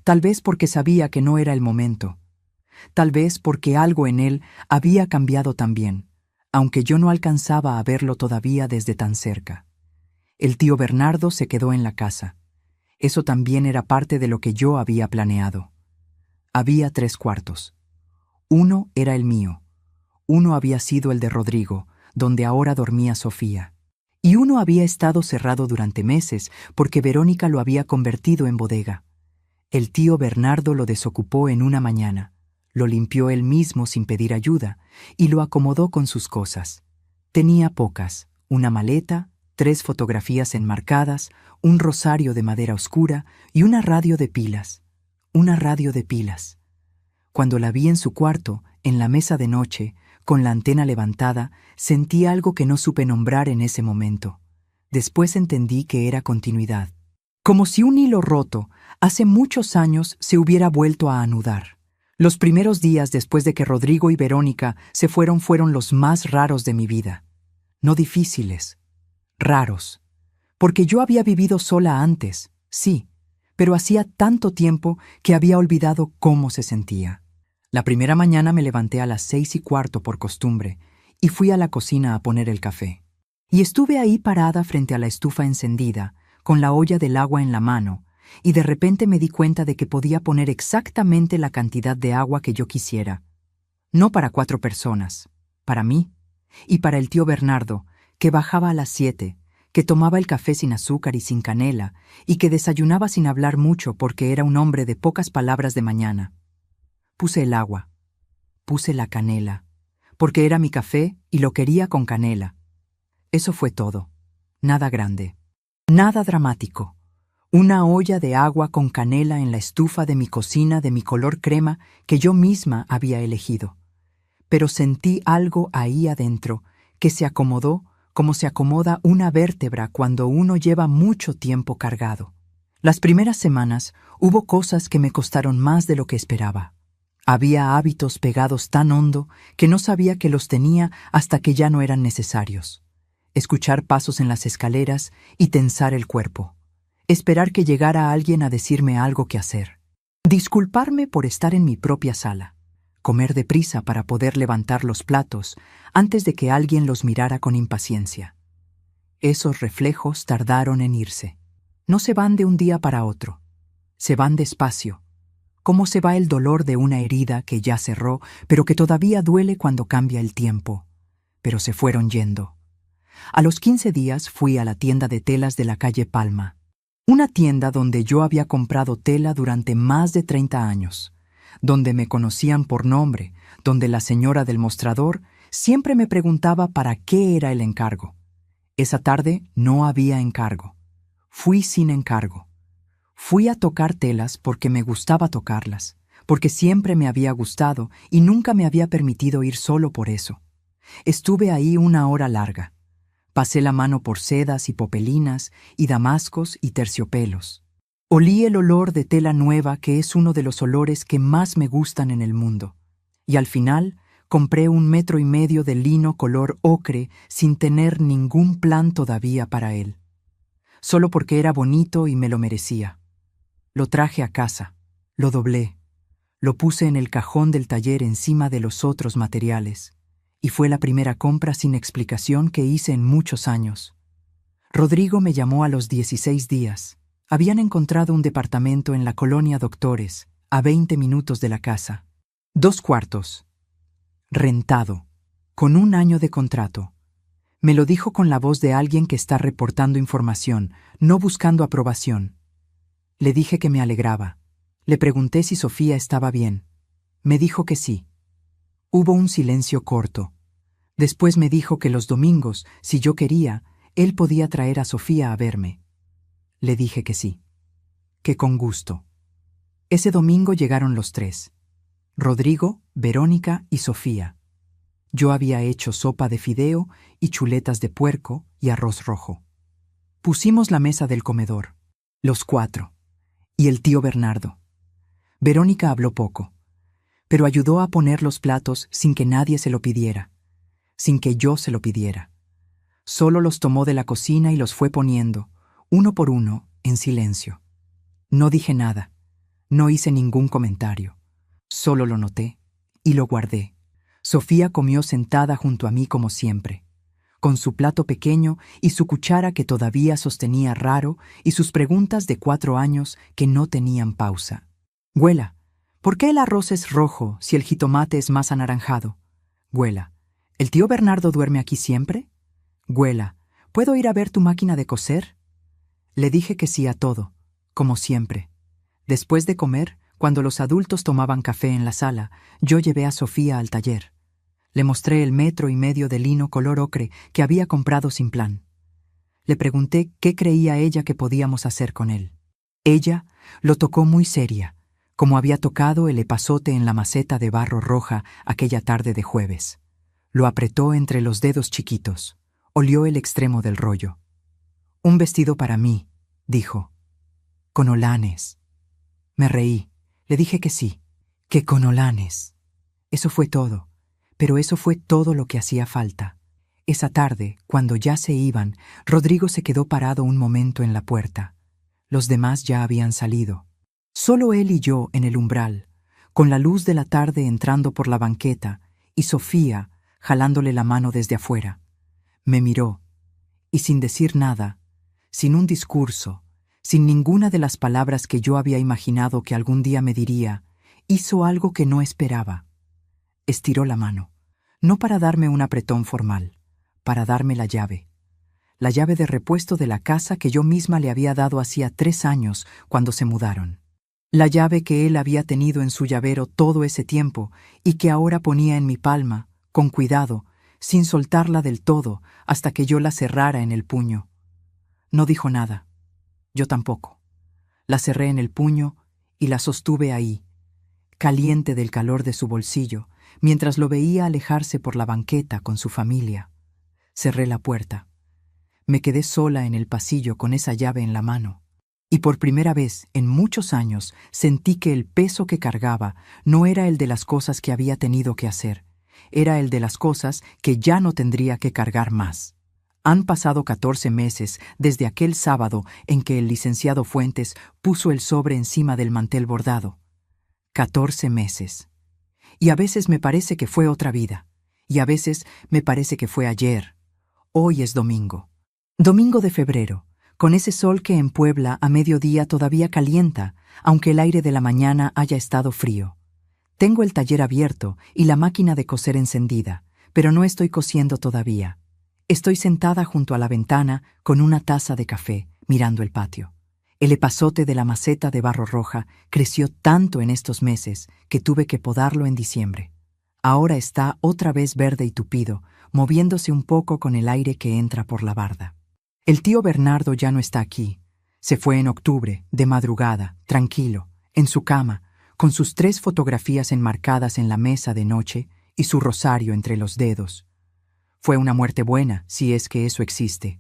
tal vez porque sabía que no era el momento, tal vez porque algo en él había cambiado también, aunque yo no alcanzaba a verlo todavía desde tan cerca. El tío Bernardo se quedó en la casa. Eso también era parte de lo que yo había planeado. Había 3 cuartos. Uno era el mío, uno había sido el de Rodrigo, donde ahora dormía Sofía, y uno había estado cerrado durante meses porque Verónica lo había convertido en bodega. El tío Bernardo lo desocupó en una mañana, lo limpió él mismo sin pedir ayuda y lo acomodó con sus cosas. Tenía pocas: una maleta, 3 fotografías enmarcadas, un rosario de madera oscura y una radio de pilas. Una radio de pilas. Cuando la vi en su cuarto, en la mesa de noche, con la antena levantada, sentí algo que no supe nombrar en ese momento. Después entendí que era continuidad. Como si un hilo roto, hace muchos años, se hubiera vuelto a anudar. Los primeros días después de que Rodrigo y Verónica se fueron los más raros de mi vida. No difíciles, raros. Porque yo había vivido sola antes, sí, pero hacía tanto tiempo que había olvidado cómo se sentía. La primera mañana me levanté a las 6:15 por costumbre y fui a la cocina a poner el café. Y estuve ahí parada frente a la estufa encendida, con la olla del agua en la mano, y de repente me di cuenta de que podía poner exactamente la cantidad de agua que yo quisiera. No para 4 personas, para mí, y para el tío Bernardo, que bajaba a las 7, que tomaba el café sin azúcar y sin canela, y que desayunaba sin hablar mucho porque era un hombre de pocas palabras de mañana. Puse el agua, puse la canela, porque era mi café y lo quería con canela. Eso fue todo. Nada grande. Nada dramático. Una olla de agua con canela en la estufa de mi cocina de mi color crema que yo misma había elegido. Pero sentí algo ahí adentro que se acomodó como se acomoda una vértebra cuando uno lleva mucho tiempo cargado. Las primeras semanas hubo cosas que me costaron más de lo que esperaba. Había hábitos pegados tan hondo que no sabía que los tenía hasta que ya no eran necesarios. Escuchar pasos en las escaleras y tensar el cuerpo. Esperar que llegara alguien a decirme algo que hacer. Disculparme por estar en mi propia sala. Comer deprisa para poder levantar los platos antes de que alguien los mirara con impaciencia. Esos reflejos tardaron en irse. No se van de un día para otro. Se van despacio. Cómo se va el dolor de una herida que ya cerró, pero que todavía duele cuando cambia el tiempo. Pero se fueron yendo. A los 15 días fui a la tienda de telas de la calle Palma. Una tienda donde yo había comprado tela durante más de 30 años. Donde me conocían por nombre, donde la señora del mostrador siempre me preguntaba para qué era el encargo. Esa tarde no había encargo. Fui sin encargo. Fui a tocar telas porque me gustaba tocarlas, porque siempre me había gustado y nunca me había permitido ir solo por eso. Estuve ahí una hora larga. Pasé la mano por sedas y popelinas y damascos y terciopelos. Olí el olor de tela nueva, que es uno de los olores que más me gustan en el mundo. Y al final compré 1,5 metros de lino color ocre sin tener ningún plan todavía para él. Solo porque era bonito y me lo merecía. Lo traje a casa, lo doblé, Lo puse en el cajón del taller encima de los otros materiales, y fue la primera compra sin explicación que hice en muchos años. Rodrigo me llamó a los 16 días. Habían encontrado un departamento en la colonia Doctores, a 20 minutos de la casa. 2 cuartos. Rentado. Con 1 año de contrato. Me lo dijo con la voz de alguien que está reportando información, no buscando aprobación. Le dije que me alegraba. Le pregunté si Sofía estaba bien. Me dijo que sí. Hubo un silencio corto. Después me dijo que los domingos, si yo quería, él podía traer a Sofía a verme. Le dije que sí. Que con gusto. Ese domingo llegaron los 3. Rodrigo, Verónica y Sofía. Yo había hecho sopa de fideo y chuletas de puerco y arroz rojo. Pusimos la mesa del comedor, los 4, y el tío Bernardo. Verónica habló poco, pero ayudó a poner los platos sin que nadie se lo pidiera, sin que yo se lo pidiera. Solo los tomó de la cocina y los fue poniendo, uno por uno, en silencio. No dije nada, no hice ningún comentario. Solo lo noté y lo guardé. Sofía comió sentada junto a mí como siempre, con su plato pequeño y su cuchara que todavía sostenía raro y sus preguntas de 4 años que no tenían pausa. Güela, ¿por qué el arroz es rojo si el jitomate es más anaranjado? Güela, ¿el tío Bernardo duerme aquí siempre? Güela, ¿puedo ir a ver tu máquina de coser? Le dije que sí a todo, como siempre. Después de comer, cuando los adultos tomaban café en la sala, yo llevé a Sofía al taller. Le mostré el 1,5 metros de lino color ocre que había comprado sin plan. Le pregunté qué creía ella que podíamos hacer con él. Ella lo tocó muy seria, como había tocado el epazote en la maceta de barro roja aquella tarde de jueves. Lo apretó entre los dedos chiquitos. Olió el extremo del rollo. «Un vestido para mí», dijo. «Con olanes». Me reí. Le dije que sí, que con olanes. Eso fue todo, pero eso fue todo lo que hacía falta. Esa tarde, cuando ya se iban, Rodrigo se quedó parado un momento en la puerta. Los demás ya habían salido. Solo él y yo en el umbral, con la luz de la tarde entrando por la banqueta y Sofía jalándole la mano desde afuera. Me miró, y sin decir nada, sin un discurso, sin ninguna de las palabras que yo había imaginado que algún día me diría, hizo algo que no esperaba. Estiró la mano, no para darme un apretón formal, para darme la llave de repuesto de la casa que yo misma le había dado hacía 3 años cuando se mudaron. La llave que él había tenido en su llavero todo ese tiempo y que ahora ponía en mi palma, con cuidado, sin soltarla del todo hasta que yo la cerrara en el puño. No dijo nada. Yo tampoco. La cerré en el puño y la sostuve ahí, caliente del calor de su bolsillo, mientras lo veía alejarse por la banqueta con su familia. Cerré la puerta. Me quedé sola en el pasillo con esa llave en la mano. Y por primera vez en muchos años sentí que el peso que cargaba no era el de las cosas que había tenido que hacer, era el de las cosas que ya no tendría que cargar más. Han pasado 14 meses desde aquel sábado en que el licenciado Fuentes puso el sobre encima del mantel bordado. 14 meses. Y a veces me parece que fue otra vida, y a veces me parece que fue ayer. Hoy es domingo. Domingo de febrero, con ese sol que en Puebla a mediodía todavía calienta, aunque el aire de la mañana haya estado frío. Tengo el taller abierto y la máquina de coser encendida, pero no estoy cosiendo todavía. Estoy sentada junto a la ventana con una taza de café, mirando el patio. El epazote de la maceta de barro roja creció tanto en estos meses que tuve que podarlo en diciembre. Ahora está otra vez verde y tupido, moviéndose un poco con el aire que entra por la barda. El tío Bernardo ya no está aquí. Se fue en octubre, de madrugada, tranquilo, en su cama, con sus 3 fotografías enmarcadas en la mesa de noche y su rosario entre los dedos. Fue una muerte buena, si es que eso existe.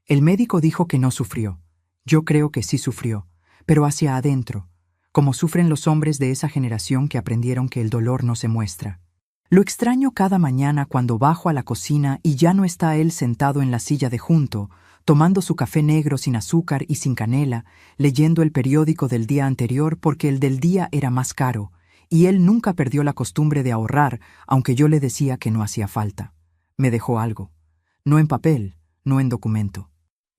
El médico dijo que no sufrió. Yo creo que sí sufrió, pero hacia adentro, como sufren los hombres de esa generación que aprendieron que el dolor no se muestra. Lo extraño cada mañana cuando bajo a la cocina y ya no está él sentado en la silla de junto, tomando su café negro sin azúcar y sin canela, leyendo el periódico del día anterior porque el del día era más caro, Y él nunca perdió la costumbre de ahorrar, aunque yo le decía que no hacía falta. Me dejó algo. No en papel, no en documento.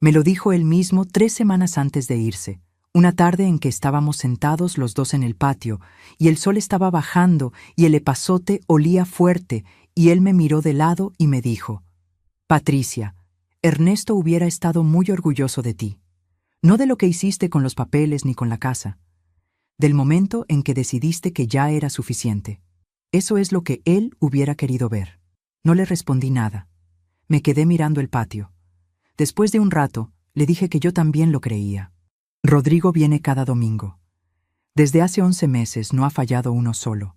Me lo dijo él mismo 3 semanas antes de irse, una tarde en que estábamos sentados los dos en el patio, y el sol estaba bajando y el epazote olía fuerte, y él me miró de lado y me dijo: «Patricia, Ernesto hubiera estado muy orgulloso de ti. No de lo que hiciste con los papeles ni con la casa. Del momento en que decidiste que ya era suficiente. Eso es lo que él hubiera querido ver». No le respondí nada. Me quedé mirando el patio. Después de un rato, le dije que yo también lo creía. Rodrigo viene cada domingo. Desde hace 11 meses no ha fallado uno solo.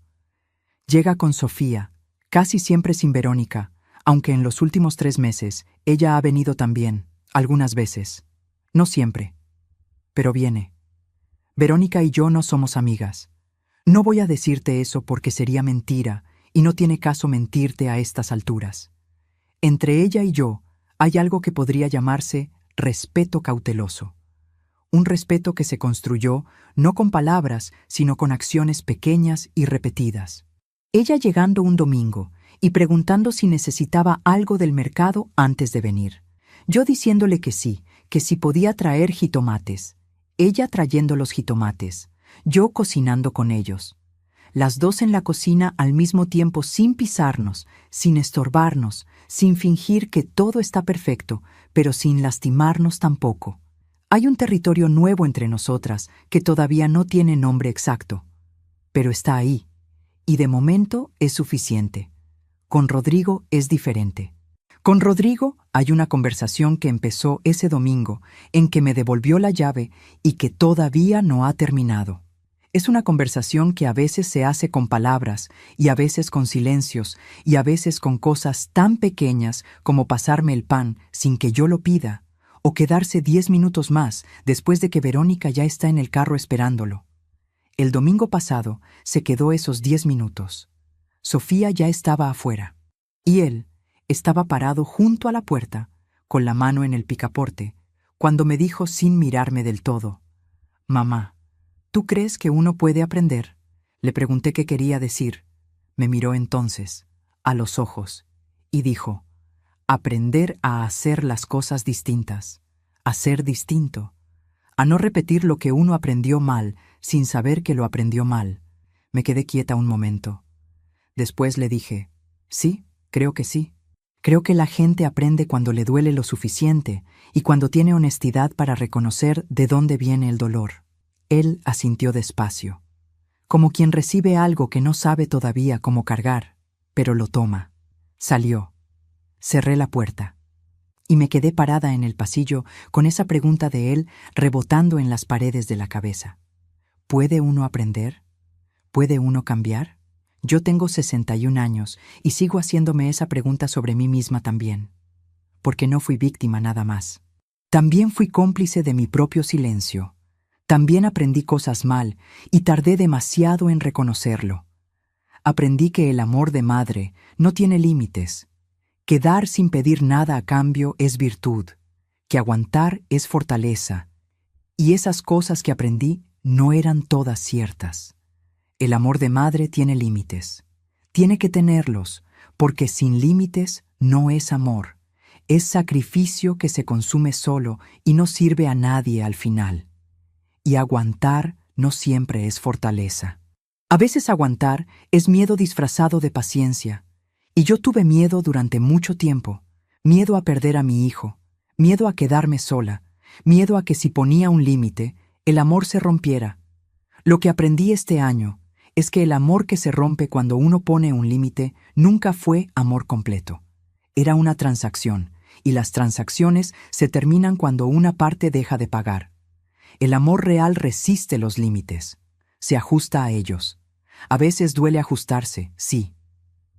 Llega con Sofía, casi siempre sin Verónica, aunque en los últimos 3 meses ella ha venido también, algunas veces. No siempre. Pero viene. Verónica y yo no somos amigas. No voy a decirte eso porque sería mentira, y no tiene caso mentirte a estas alturas. Entre ella y yo hay algo que podría llamarse respeto cauteloso. Un respeto que se construyó no con palabras, sino con acciones pequeñas y repetidas. Ella llegando un domingo y preguntando si necesitaba algo del mercado antes de venir. Yo diciéndole que sí podía traer jitomates. Ella trayendo los jitomates, yo cocinando con ellos. Las dos en la cocina al mismo tiempo sin pisarnos, sin estorbarnos, sin fingir que todo está perfecto, pero sin lastimarnos tampoco. Hay un territorio nuevo entre nosotras que todavía no tiene nombre exacto, pero está ahí, y de momento es suficiente. Con Rodrigo es diferente. Con Rodrigo hay una conversación que empezó ese domingo en que me devolvió la llave y que todavía no ha terminado. Es una conversación que a veces se hace con palabras y a veces con silencios y a veces con cosas tan pequeñas como pasarme el pan sin que yo lo pida o quedarse 10 minutos más después de que Verónica ya está en el carro esperándolo. El domingo pasado se quedó esos 10 minutos. Sofía ya estaba afuera y él estaba parado junto a la puerta con la mano en el picaporte cuando me dijo sin mirarme del todo: «Mamá, ¿tú crees que uno puede aprender?». Le pregunté qué quería decir. Me miró entonces, a los ojos, y dijo: «Aprender a hacer las cosas distintas, a ser distinto, a no repetir lo que uno aprendió mal sin saber que lo aprendió mal». Me quedé quieta un momento. Después le dije: «Sí, creo que sí. Creo que la gente aprende cuando le duele lo suficiente y cuando tiene honestidad para reconocer de dónde viene el dolor». Él asintió despacio, como quien recibe algo que no sabe todavía cómo cargar, pero lo toma. Salió. Cerré la puerta. Y me quedé parada en el pasillo con esa pregunta de él rebotando en las paredes de la cabeza. ¿Puede uno aprender? ¿Puede uno cambiar? Yo tengo 61 años y sigo haciéndome esa pregunta sobre mí misma también. Porque no fui víctima nada más. También fui cómplice de mi propio silencio. También aprendí cosas mal y tardé demasiado en reconocerlo. Aprendí que el amor de madre no tiene límites, que dar sin pedir nada a cambio es virtud, que aguantar es fortaleza. Y esas cosas que aprendí no eran todas ciertas. El amor de madre tiene límites. Tiene que tenerlos, porque sin límites no es amor. Es sacrificio que se consume solo y no sirve a nadie al final. Y aguantar no siempre es fortaleza. A veces aguantar es miedo disfrazado de paciencia. Y yo tuve miedo durante mucho tiempo. Miedo a perder a mi hijo. Miedo a quedarme sola. Miedo a que si ponía un límite, el amor se rompiera. Lo que aprendí este año es que el amor que se rompe cuando uno pone un límite nunca fue amor completo. Era una transacción, y las transacciones se terminan cuando una parte deja de pagar. El amor real resiste los límites, se ajusta a ellos. A veces duele ajustarse, sí,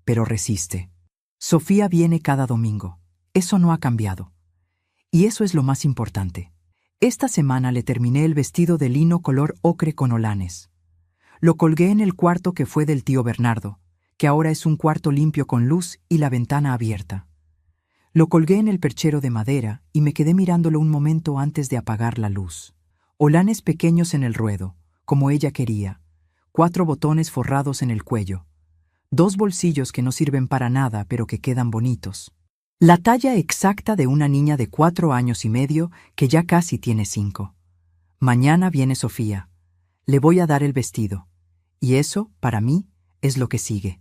pero resiste. Sofía viene cada domingo. Eso no ha cambiado. Y eso es lo más importante. Esta semana le terminé el vestido de lino color ocre con holanes. Lo colgué en el cuarto que fue del tío Bernardo, que ahora es un cuarto limpio con luz y la ventana abierta. Lo colgué en el perchero de madera y me quedé mirándolo un momento antes de apagar la luz. Holanes pequeños en el ruedo, como ella quería, 4 botones forrados en el cuello. 2 bolsillos que no sirven para nada pero que quedan bonitos. La talla exacta de una niña de 4 años y medio que ya casi tiene 5. Mañana viene Sofía. Le voy a dar el vestido. Y eso, para mí, es lo que sigue.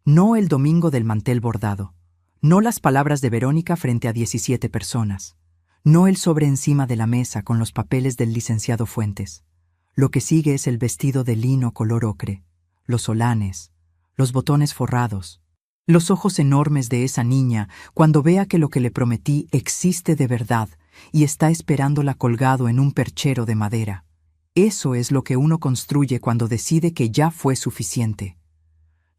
No el domingo del mantel bordado. No las palabras de Verónica frente a 17 personas. No el sobre encima de la mesa con los papeles del licenciado Fuentes. Lo que sigue es el vestido de lino color ocre, los solanes, los botones forrados, los ojos enormes de esa niña cuando vea que lo que le prometí existe de verdad y está esperándola colgado en un perchero de madera. Eso es lo que uno construye cuando decide que ya fue suficiente.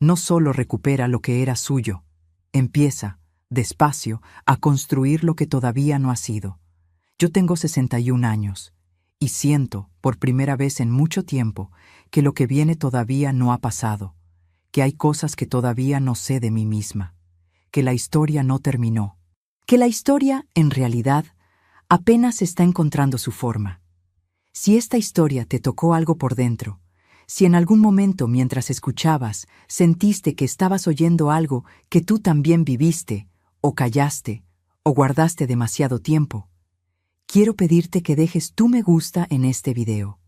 No solo recupera lo que era suyo, empieza, despacio, a construir lo que todavía no ha sido. Yo tengo 61 años y siento, por primera vez en mucho tiempo, que lo que viene todavía no ha pasado, que hay cosas que todavía no sé de mí misma, que la historia no terminó, que la historia, en realidad, apenas está encontrando su forma. Si esta historia te tocó algo por dentro, si en algún momento mientras escuchabas sentiste que estabas oyendo algo que tú también viviste, o callaste, o guardaste demasiado tiempo, quiero pedirte que dejes tu me gusta en este video.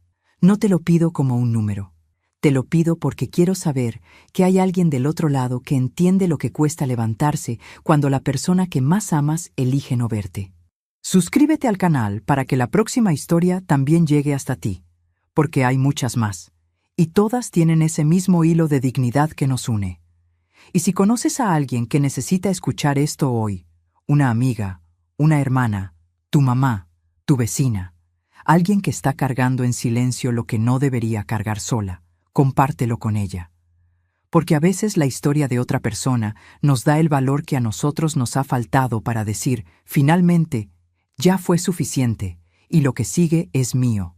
No te lo pido como un número. Te lo pido porque quiero saber que hay alguien del otro lado que entiende lo que cuesta levantarse cuando la persona que más amas elige no verte. Suscríbete al canal para que la próxima historia también llegue hasta ti, porque hay muchas más, y todas tienen ese mismo hilo de dignidad que nos une. Y si conoces a alguien que necesita escuchar esto hoy, una amiga, una hermana, tu mamá, tu vecina, alguien que está cargando en silencio lo que no debería cargar sola, compártelo con ella. Porque a veces la historia de otra persona nos da el valor que a nosotros nos ha faltado para decir, finalmente, ya fue suficiente, y lo que sigue es mío.